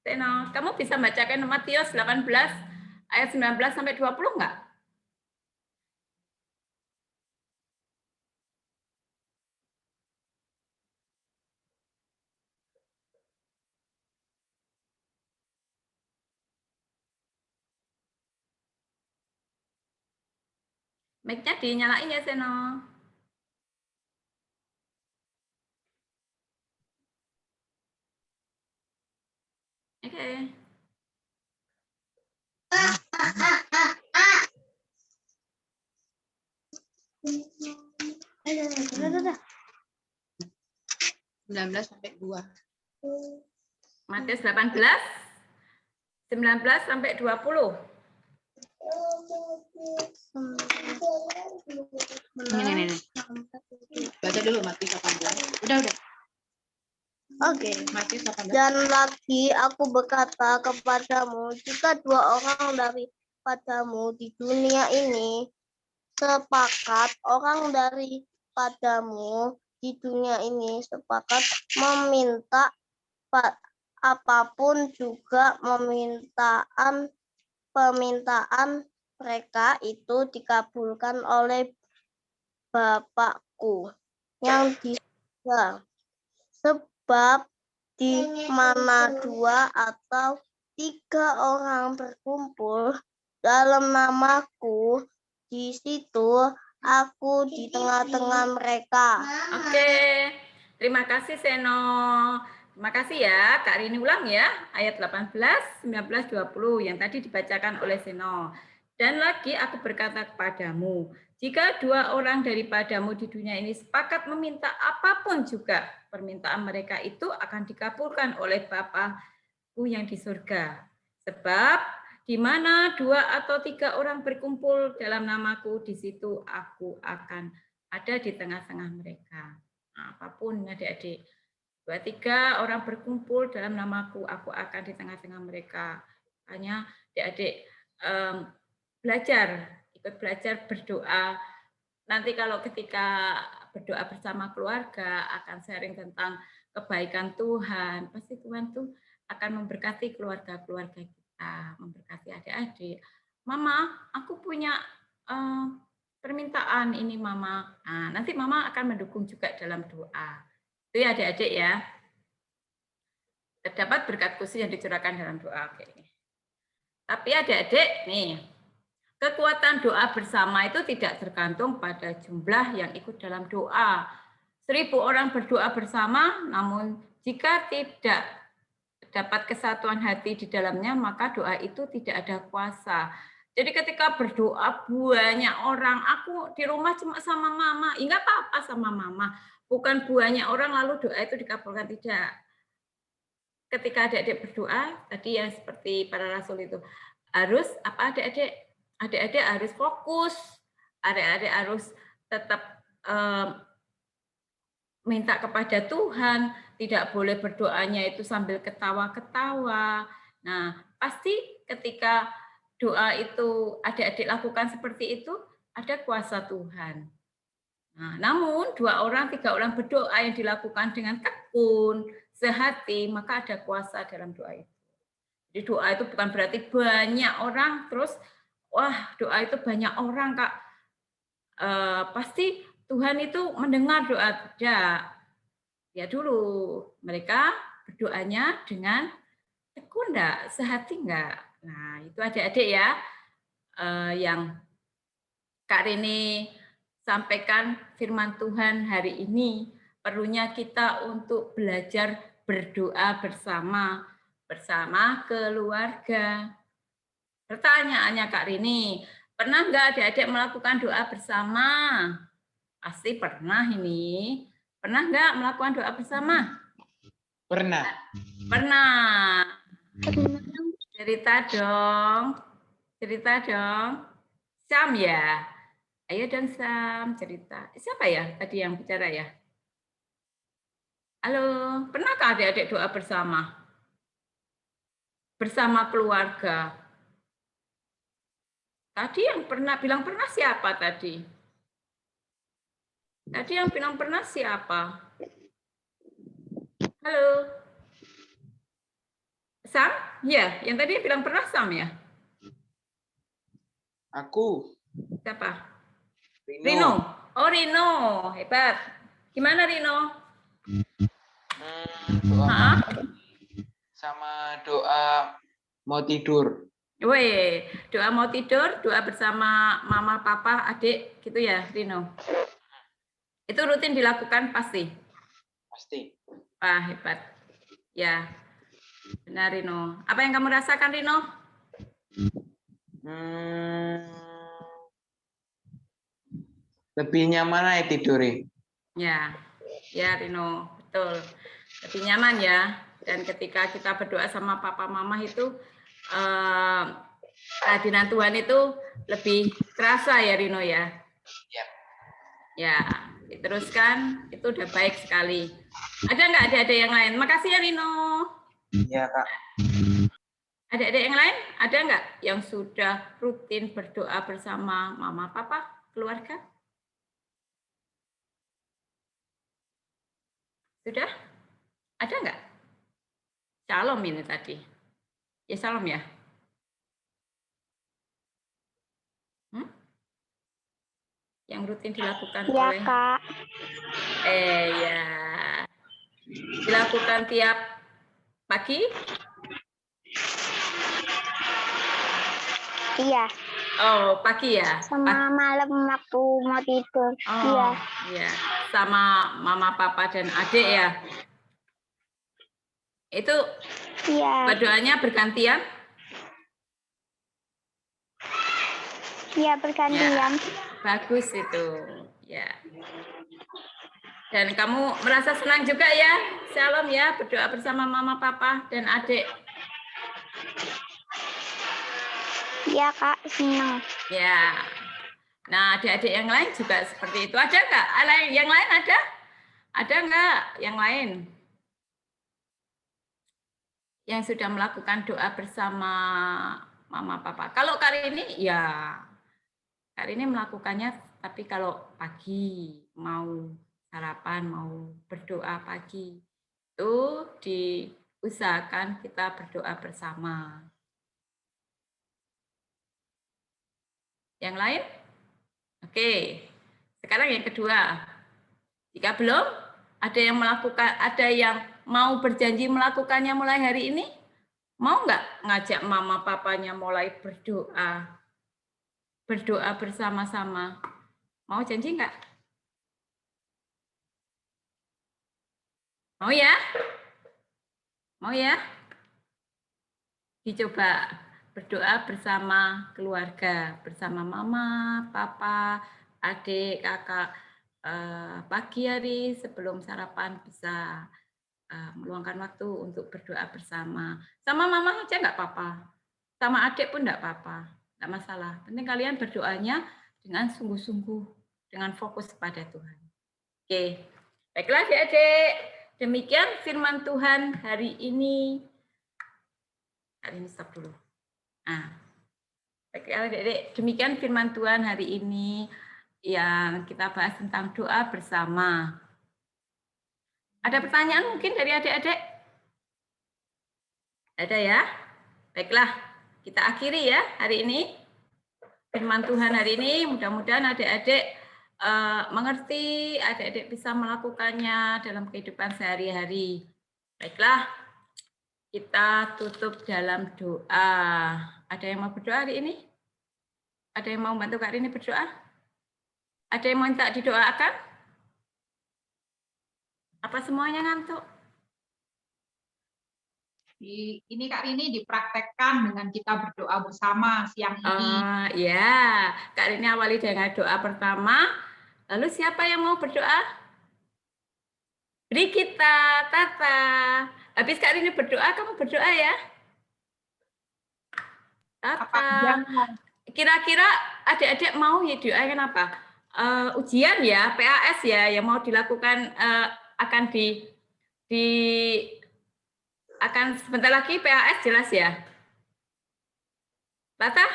Seno. Kamu bisa bacakan Matius 18 ayat 19 sampai 20 enggak? Mic-nya dinyalain ya, Seno. Oke. 19 sampai 2. Matius 18, 19 sampai 20. Ini. Baca dulu Matius 18. Udah. Oke. Matius 18. Dan lagi aku berkata kepadamu, jika 2 orang daripadamu di dunia ini sepakat, orang daripadamu di dunia ini sepakat meminta apapun juga permintaan mereka itu dikabulkan oleh Bapakku yang di surga. Sebab di mana 2 atau 3 orang berkumpul dalam namaku, di situ aku di tengah-tengah mereka. Oke. Terima kasih Seno. Terima kasih ya. Kak Rini ulang ya. Ayat 18, 19, 20 yang tadi dibacakan oleh Seno. Dan lagi aku berkata kepadamu, jika 2 orang daripadamu di dunia ini sepakat meminta apapun juga, permintaan mereka itu akan dikabulkan oleh Bapakku yang di surga. Sebab di mana 2 atau 3 orang berkumpul dalam namaku, di situ aku akan ada di tengah-tengah mereka. Nah, apapun adik-adik. 2, 3 orang berkumpul dalam namaku, aku akan di tengah-tengah mereka. Hanya adik-adik ikut belajar berdoa. Nanti kalau ketika berdoa bersama keluarga akan sharing tentang kebaikan Tuhan, pasti Tuhan tuh akan memberkati keluarga-keluarga kita, memberkati adik-adik. Mama, aku punya permintaan ini Mama. Nah, nanti Mama akan mendukung juga dalam doa. Itu ya adik-adik ya. Terdapat berkat khusus yang dicurahkan dalam doa. Oke. Tapi adik-adik nih, kekuatan doa bersama itu tidak tergantung pada jumlah yang ikut dalam doa. 1000 orang berdoa bersama, namun jika tidak dapat kesatuan hati di dalamnya, maka doa itu tidak ada kuasa. Jadi ketika berdoa banyak orang, aku di rumah cuma sama mama, enggak apa-apa sama mama. Bukan banyak orang lalu doa itu dikabulkan, tidak. Ketika adik-adik berdoa, tadi ya seperti para rasul itu, harus apa adik-adik harus fokus, adik-adik harus tetap minta kepada Tuhan, tidak boleh berdoanya itu sambil ketawa-ketawa. Nah, pasti ketika doa itu adik-adik lakukan seperti itu, ada kuasa Tuhan. Nah, namun 2 orang, 3 orang berdoa yang dilakukan dengan tekun, sehati, maka ada kuasa dalam doa itu. Jadi doa itu bukan berarti banyak orang, terus wah doa itu banyak orang Kak. Pasti Tuhan itu mendengar doa tidak. Ya dulu mereka berdoanya dengan tekun enggak, sehati enggak. Nah itu adik-adik ya yang Kak Rini sampaikan firman Tuhan hari ini. Perlunya kita untuk belajar berdoa bersama keluarga. Pertanyaannya Kak Rini, pernah enggak adik-adik melakukan doa bersama? Pasti pernah ini. Pernah enggak melakukan doa bersama? Pernah. Pernah. Cerita dong. Syam ya. Ayo dan Sam cerita. Siapa ya tadi yang bicara ya? Halo, pernahkah adik-adik doa bersama? Bersama keluarga. Tadi yang bilang pernah siapa tadi? Tadi yang bilang pernah siapa? Halo. Sam? Ya, yang tadi bilang pernah Sam ya? Aku. Siapa? Rino. Oh, Rino. Hebat. Gimana Rino? Doa sama doa mau tidur. Weh, doa mau tidur, doa bersama mama, papa, adik, gitu ya, Rino? Itu rutin dilakukan pasti? Pasti. Wah, hebat. Ya, benar Rino. Apa yang kamu rasakan, Rino? Lebih nyaman aja tidurnya. Ya, Rino, betul. Lebih nyaman ya. Dan ketika kita berdoa sama papa, mama itu, kehadiran Tuhan itu lebih terasa ya, Rino ya? Ya, diteruskan, itu udah baik sekali. Ada nggak adik-adik yang lain? Makasih ya, Rino. Iya, Kak. Adik-adik yang lain, ada nggak yang sudah rutin berdoa bersama mama, papa, keluarga? Sudah? Ada nggak? Shalom ini tadi. Ya, shalom ya. Yang rutin dilakukan Ya, oleh... Kak. Ya. Dilakukan tiap pagi? Iya. Oh, pagi ya? Sama malam waktu mau tidur. Iya. Iya. Sama mama, papa, dan adik ya? Itu Iya. berdoanya bergantian? Iya, bergantian. Bagus itu. Ya. Dan kamu merasa senang juga ya? Shalom ya, berdoa bersama mama, papa, dan adik. Iya, Kak, senang. Ya. Nah, adik-adik yang lain juga seperti itu. Ada nggak? Yang lain ada? Ada nggak yang lain? Yang sudah melakukan doa bersama mama, papa. Kalau kali ini, ya. Kali ini melakukannya, tapi kalau pagi mau sarapan, mau berdoa pagi, itu diusahakan kita berdoa bersama. Yang lain? Oke, sekarang yang kedua. Jika belum, ada yang mau berjanji melakukannya mulai hari ini? Mau nggak ngajak mama papanya mulai berdoa? Berdoa bersama-sama. Mau janji nggak? Mau ya? Mau ya? Dicoba berdoa bersama keluarga, bersama mama, papa, adik, kakak. Pagi hari sebelum sarapan bisa meluangkan waktu untuk berdoa bersama. Sama mama aja nggak apa-apa. Sama adik pun nggak apa-apa. Nggak masalah. Penting kalian berdoanya dengan sungguh-sungguh, dengan fokus pada Tuhan. Oke, baiklah adik-adik. Demikian firman Tuhan hari ini. Hari ini stop dulu. Nah, baiklah adik-adik. Demikian firman Tuhan hari ini yang kita bahas tentang doa bersama. Ada pertanyaan mungkin dari adik-adik? Ada ya? Baiklah, kita akhiri ya hari ini. Firman Tuhan hari ini, mudah-mudahan adik-adik mengerti, adik-adik bisa melakukannya dalam kehidupan sehari-hari. Baiklah, kita tutup dalam doa. Ada yang mau berdoa hari ini? Ada yang mau bantu Kak Rini berdoa? Ada yang mau minta didoakan? Apa semuanya ngantuk? Ini Kak Rini dipraktekkan dengan kita berdoa bersama siang ini. Ya, Kak Rini awali dengan doa pertama. Lalu siapa yang mau berdoa? Brigita, Tata. Habis Kak Rini berdoa, kamu berdoa ya? Tata. kira-kira adik-adik mau ya doakan apa? Ujian ya, PAS ya, yang mau dilakukan akan akan sebentar lagi PAS jelas ya. Tata,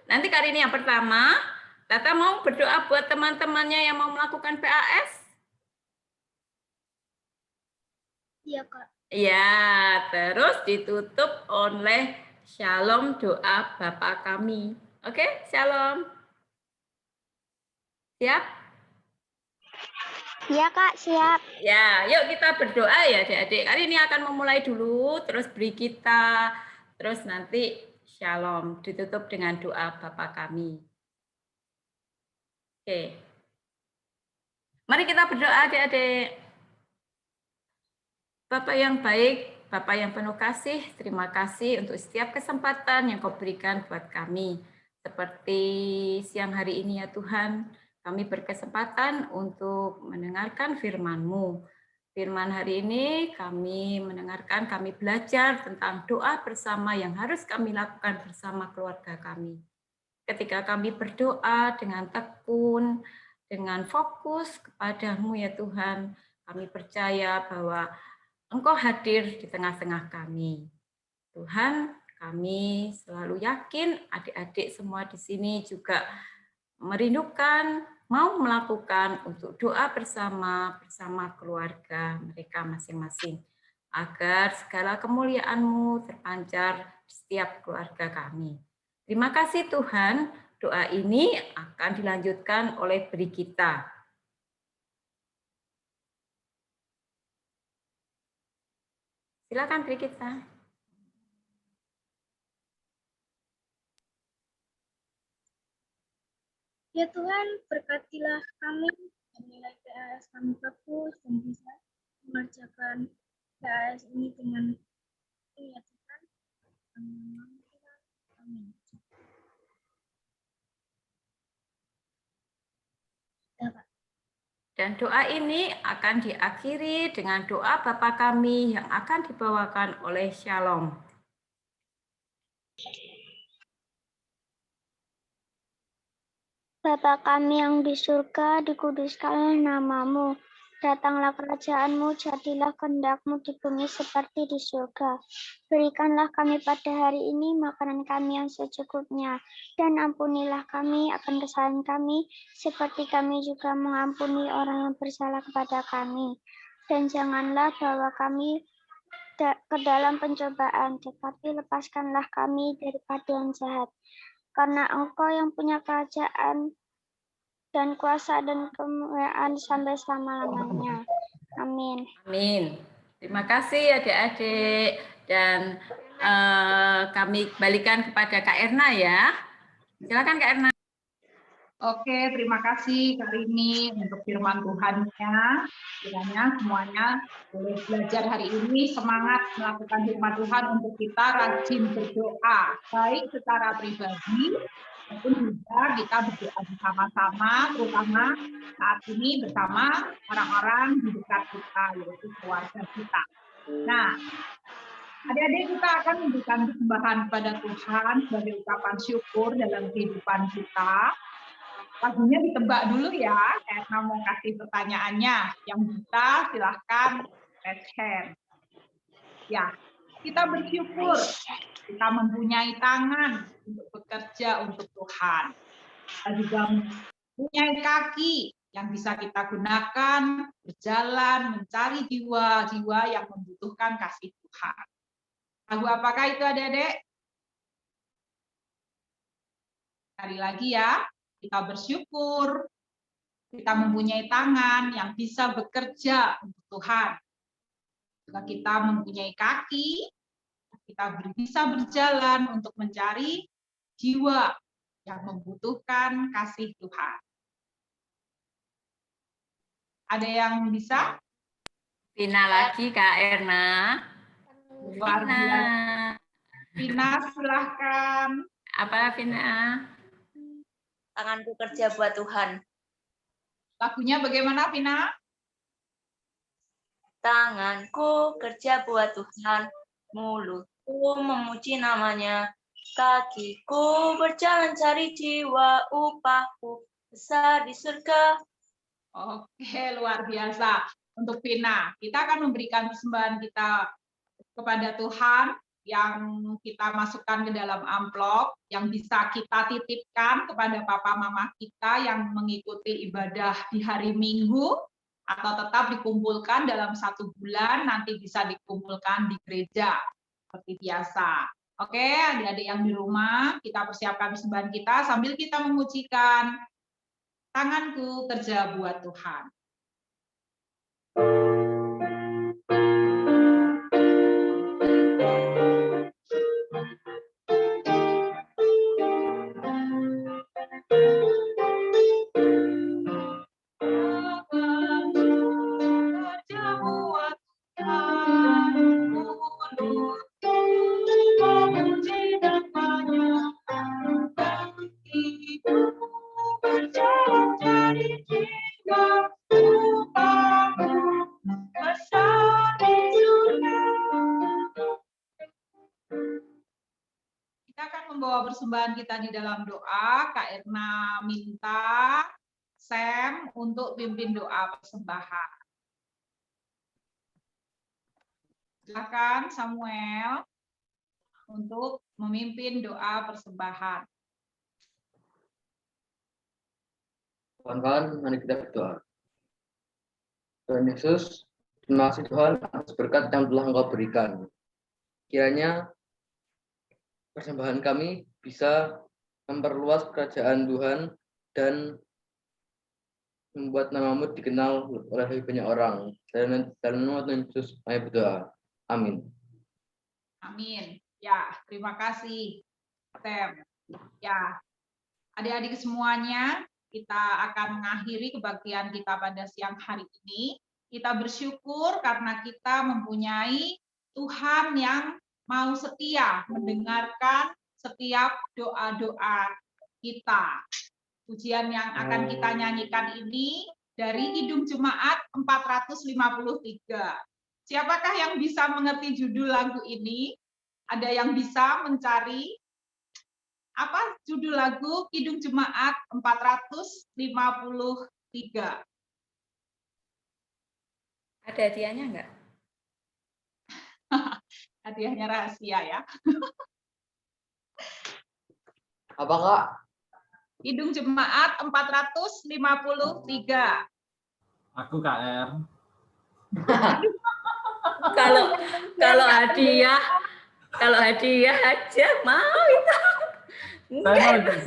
nanti kali ini yang pertama, Tata mau berdoa buat teman-temannya yang mau melakukan PAS? Iya, Kak. Ya, terus ditutup oleh Shalom doa Bapa kami. Oke, Shalom. Siap? Iya, Kak, siap. Ya, yuk kita berdoa ya adik-adik. Kali ini akan memulai dulu, terus beri kita, terus nanti Shalom. Ditutup dengan doa Bapa kami. Oke. Mari kita berdoa adik-adik. Bapak yang baik, Bapak yang penuh kasih, terima kasih untuk setiap kesempatan yang Kau berikan buat kami. Seperti siang hari ini ya Tuhan, kami berkesempatan untuk mendengarkan firman-Mu. Firman hari ini kami mendengarkan, kami belajar tentang doa bersama yang harus kami lakukan bersama keluarga kami. Ketika kami berdoa dengan tekun, dengan fokus kepada-Mu ya Tuhan, kami percaya bahwa Engkau hadir di tengah-tengah kami. Tuhan, kami selalu yakin adik-adik semua di sini juga merindukan, mau melakukan untuk doa bersama keluarga mereka masing-masing. Agar segala kemuliaan-Mu terpancar di setiap keluarga kami. Terima kasih Tuhan, doa ini akan dilanjutkan oleh Beri Kita. Silakan Beri Kita. Ya Tuhan, berkatilah kami, menilai PAS kami fokus dan bisa mengerjakan PAS ini dengan ya Tuhan. Amin. Dan doa ini akan diakhiri dengan doa Bapa kami yang akan dibawakan oleh Shalom. Bapa kami yang di surga, dikuduskanlah nama-Mu. Datanglah kerajaan-Mu, jadilah kehendak-Mu di bumi seperti di surga. Berikanlah kami pada hari ini makanan kami yang secukupnya, dan ampunilah kami akan kesalahan kami, seperti kami juga mengampuni orang yang bersalah kepada kami. Dan janganlah bawa kami ke dalam pencobaan, tetapi lepaskanlah kami daripada yang jahat. Karena Engkau yang punya kerajaan dan kuasa dan kemuliaan sampai selama-lamanya. Amin. Amin. Terima kasih adik-adik. Dan kami kembalikan kepada Kak Erna ya. Silakan Kak Erna. Oke, terima kasih Kak Rini untuk firman Tuhan-nya. Kiranya semuanya boleh belajar hari ini, semangat melakukan firman Tuhan untuk kita rajin berdoa, baik secara pribadi maupun juga kita berdoa bersama-sama, terutama saat ini bersama orang-orang di dekat kita, yaitu keluarga kita. Nah, adik-adik kita akan memberikan persembahan kepada Tuhan sebagai ucapan syukur dalam kehidupan kita. Lagunya ditebak dulu ya, karena mau kasih pertanyaannya. Yang bisa silahkan raise hand. Ya, kita bersyukur kita mempunyai tangan untuk bekerja untuk Tuhan. Kita juga mempunyai kaki yang bisa kita gunakan berjalan mencari jiwa-jiwa yang membutuhkan kasih Tuhan. Lagu apakah itu adik-adik? Sekali lagi ya. Kita bersyukur, kita mempunyai tangan yang bisa bekerja untuk Tuhan. Juga kita mempunyai kaki, kita bisa berjalan untuk mencari jiwa yang membutuhkan kasih Tuhan. Ada yang bisa? Vina lagi Kak Erna. Luar biasa. Vina silahkan. Apa Vina? Tanganku kerja buat Tuhan. Lagunya bagaimana, Vina? Tanganku kerja buat Tuhan, mulutku memuji namanya, Kakiku berjalan cari jiwa, upahku besar di surga. Oke, luar biasa. Untuk Vina, kita akan memberikan persembahan kita kepada Tuhan yang kita masukkan ke dalam amplop, yang bisa kita titipkan kepada papa mama kita yang mengikuti ibadah di hari Minggu, atau tetap dikumpulkan dalam 1 bulan, nanti bisa dikumpulkan di gereja, seperti biasa. Oke, adik-adik yang di rumah, kita persiapkan persembahan kita sambil kita memujikan tanganku kerja buat Tuhan. Kita akan membawa persembahan kita di dalam doa. Kak Erna minta Sam untuk pimpin doa persembahan. Silakan Samuel untuk memimpin doa persembahan. Kawan-kawan, mari kita berdoa. Tuhan Yesus, terima kasih Tuhan atas berkat yang telah Engkau berikan. Kiranya persembahan kami bisa memperluas kerajaan Tuhan dan membuat namamu dikenal oleh lebih banyak orang. Dalam nama Tuhan Yesus, kami berdoa. Amin. Amin. Ya, terima kasih, Tem. Ya, adik-adik semuanya, kita akan mengakhiri kebaktian kita pada siang hari ini. Kita bersyukur karena kita mempunyai Tuhan yang mau setia mendengarkan setiap doa-doa kita. Pujian yang akan kita nyanyikan ini dari Kidung Jemaat 453. Siapakah yang bisa mengerti judul lagu ini? Ada yang bisa mencari apa judul lagu Kidung Jemaat 453? Ada hadiahnya enggak? Hadiahnya rahasia ya. Apa Kak? Kidung Jemaat 453. Aku KR. Kalau hadiah aja mau itu.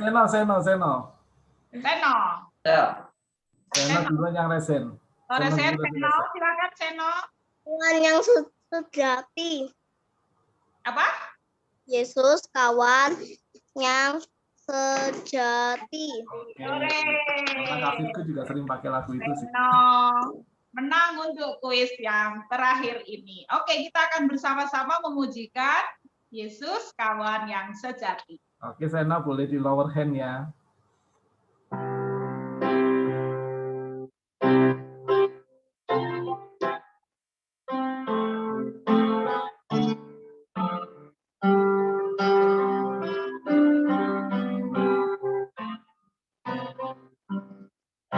Seno. Seno. Ya. Seno duluan yang resen. Resen, Seno, silakan Seno. Tuhan yang sejati. Apa? Yesus kawan yang sejati. Sore. Kak Firku juga sering pakai lagu itu sih. Seno. Menang untuk kuis yang terakhir ini. Oke, kita akan bersama-sama memujikan Yesus kawan yang sejati. Oke, Seno boleh di lower hand ya.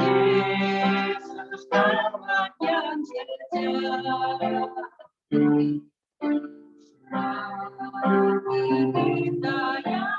Yesus kawan yang sejati. Kita yang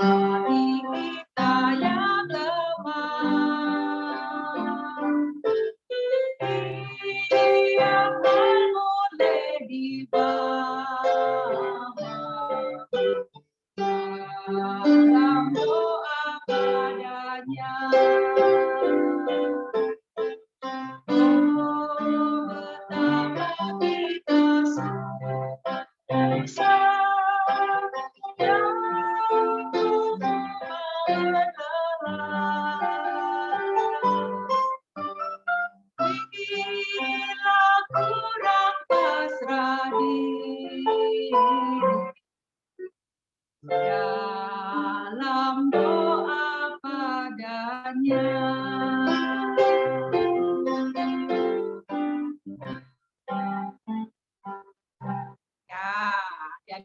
Mari kita yang lemah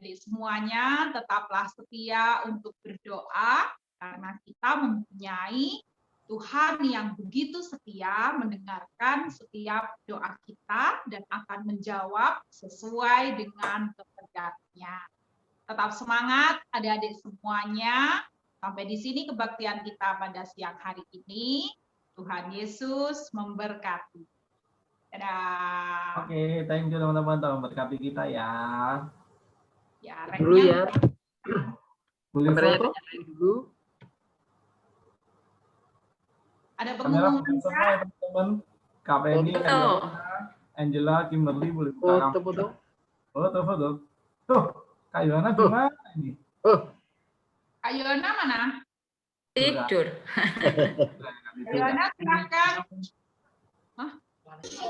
adik-adik semuanya tetaplah setia untuk berdoa karena kita mempunyai Tuhan yang begitu setia mendengarkan setiap doa kita dan akan menjawab sesuai dengan kehendaknya. Tetap semangat adik-adik semuanya. Sampai di sini kebaktian kita pada siang hari ini. Tuhan Yesus memberkati. Dadah. Oke, thank you teman-teman, Tuhan berkati kita ya. Ya, Dulu reknya ya. Boleh Kameranya foto? dinyalain dulu. ada Kamera pengumuman pemirsa semua ya teman-teman. Kak Penny, Kak Foto. Yolanda, Angela, Kimberly boleh buka kamera. Foto-foto. Foto. Tuh, Kak Yohana di mana ini? Oh, Kak Yona mana? Tidur. Kak Yona silahkan.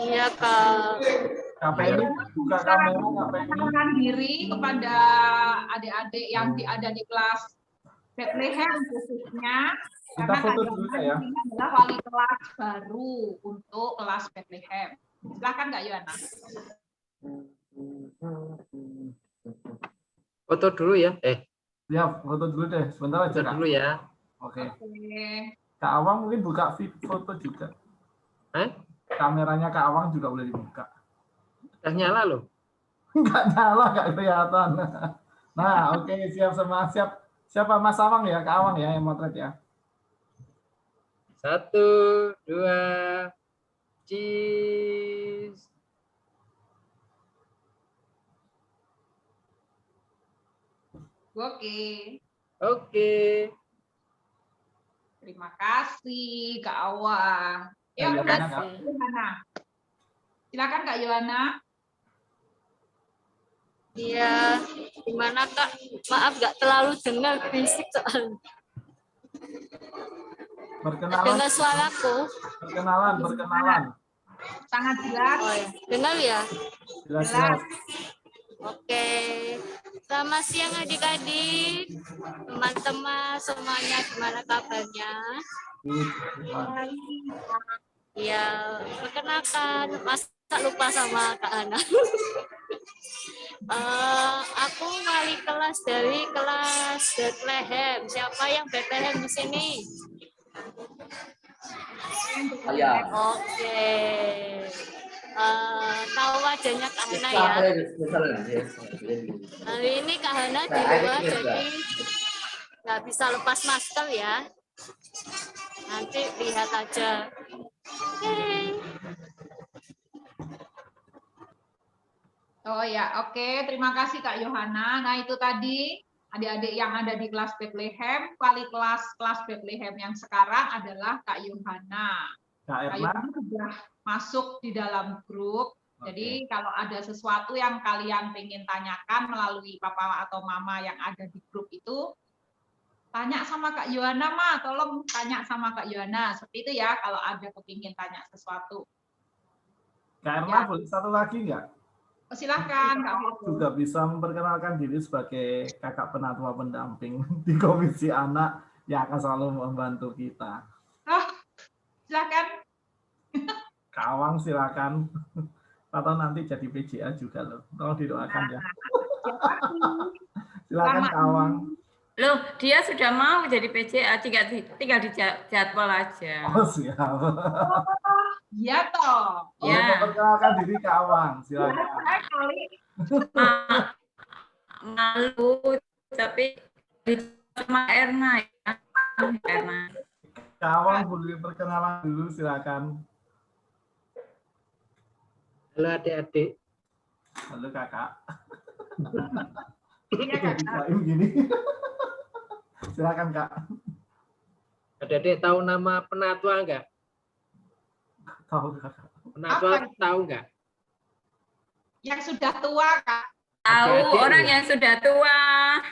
Iya, Kak. Kak Penny buka kamera, Kak Penny. Mengenalkan diri kepada adik-adik yang ada di kelas Bethlehem khususnya. Kita Karena foto Kak dulu, Yona Kak, ya. ini adalah wali kelas baru untuk kelas Bethlehem. Silahkan Kak Yona. foto dulu ya. Siap, foto dulu deh. Sebentar aja, Foto Kak. dulu ya. Oke. Oke. Kak Awang mungkin buka foto juga. Kameranya Kak Awang juga boleh dibuka. Udah nyala loh. Nggak nyala, nggak kelihatan. Nah, oke, siap sama siap. Siapa Mas Awang ya? Kak Awang ya yang motret ya. 1, 2, cheese. Oke. Oke. Terima kasih Kak Awang. Ya, Terima udah kasih. Yohana. Silakan Kak Yohana. Iya, gimana Kak? Maaf nggak terlalu dengar berisik soalnya. Perkenalan, Dengar suaraku? perkenalan. Sangat jelas. Oh ya, dengar ya? Jelas. Oke. Selamat siang adik-adik, teman-teman semuanya, gimana kabarnya? Ya, perkenalkan, masa lupa sama Kak Hana. Aku wali kelas dari kelas Bethlehem. Siapa yang Bethlehem di sini? Saya. Oke. Tahu wajahnya Kak Hana ya? Hari ini Kak Hana di luar, jadi nggak bisa lepas masker ya. Nanti lihat aja. Oke. Oh ya, oke. Terima kasih Kak Yohana. Nah, itu tadi adik-adik yang ada di kelas Bethlehem, wali kelas Bethlehem yang sekarang adalah Kak Yohana. Kak Kak Erna. Yohana sudah masuk di dalam grup. Jadi kalau ada sesuatu yang kalian pengen tanyakan melalui papa atau mama yang ada di grup itu, tanya sama Kak Yohana, Ma. Tolong tanya sama Kak Yohana. Seperti itu ya, kalau ada kepingin tanya sesuatu. Kak Erna boleh satu lagi nggak? Silahkan Kak Vito. Juga bisa memperkenalkan diri sebagai kakak penatua pendamping di Komisi Anak yang akan selalu membantu kita. Oh, silahkan. Kak Awang silakan. Atau nanti jadi PJA juga loh. Tolong didoakan ya. Silakan Kak Awang. Loh, dia sudah mau jadi PJA, tinggal di jadwal aja. Oh siap. Iya toh. Boleh Ya. memperkenalkan diri Kak Awang. Silakan. Saya kali Malu, tapi sama Erna ya. Erna. Kak Awang boleh perkenalan dulu silakan. Halo adik-adik. Halo Kakak. iya Kak. Disain gini. Silakan Kak. Adik-adik tahu nama penatua enggak? Tahu Kakak. Penatua Apa? tahu enggak? Yang sudah tua Kak. Tahu Adik-adik orang ya. yang sudah tua.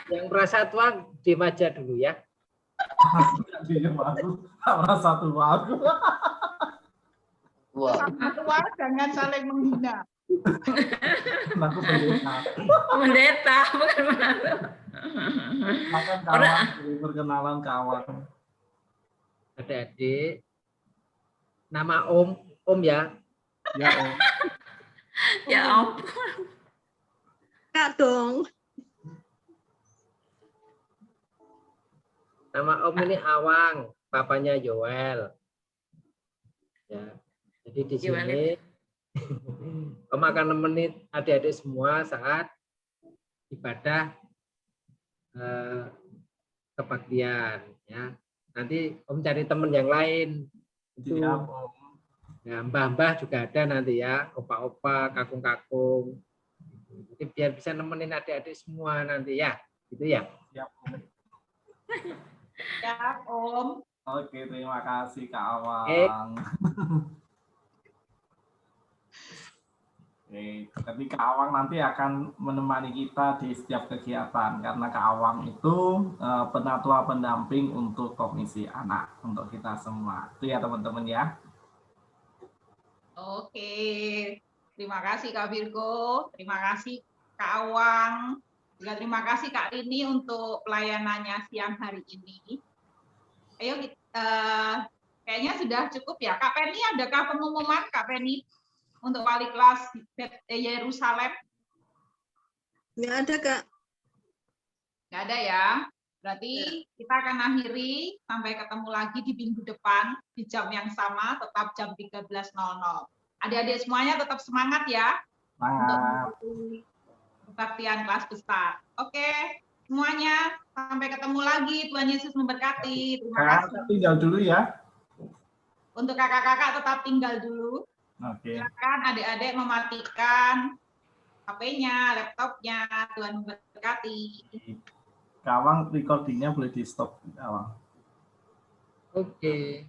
Yang merasa tua diem aja dulu ya. Dia baru merasa tua aku. Wah, Sama tua jangan saling menghina. Aku pendeta. Pendeta, bukan menantu. Makan kawan, boleh perkenalan kawan. Adik-adik. Nama Om ya. Ya Om. Ya ampun. Kak dong. Nama Om ini Awang, papanya Yoel. Ya. Jadi di Yoel sini Om akan nemenin adik-adik semua saat ibadah kebaktian. Ya. Nanti Om cari teman yang lain. Itu Siap, Om. ya, mbah-mbah juga ada nanti ya, opa-opa, kakung-kakung. Jadi biar bisa nemenin adik-adik semua nanti ya, gitu ya. Siap, Om. Ya, Om. Oke, terima kasih Kak Awang. Oke, tapi Kak Awang nanti akan menemani kita di setiap kegiatan karena Kak Awang itu penatua pendamping untuk Komisi Anak untuk kita semua. Itu ya teman-teman ya. Oke, terima kasih Kak Virgo, terima kasih Kak Awang, juga terima kasih Kak Rini untuk pelayanannya siang hari ini. Ayo, kayaknya sudah cukup ya. Kak Penny, adakah pengumuman Kak Penny untuk wali kelas Yerusalem? Nggak ada, Kak. Nggak ada ya. Berarti kita akan akhiri, sampai ketemu lagi di minggu depan di jam yang sama, tetap jam 13.00. Adik-adik semuanya tetap semangat ya. Semangat. Untuk kebaktian kelas besar. Oke, semuanya sampai ketemu lagi. Tuhan Yesus memberkati. Terima kasih. Kakak tinggal dulu ya. Untuk kakak-kakak tetap tinggal dulu. Oke. Silakan adik-adik mematikan HP-nya, laptopnya. Tuhan memberkati. Kak Awang recordingnya boleh di stop, Kak Awang. Oke.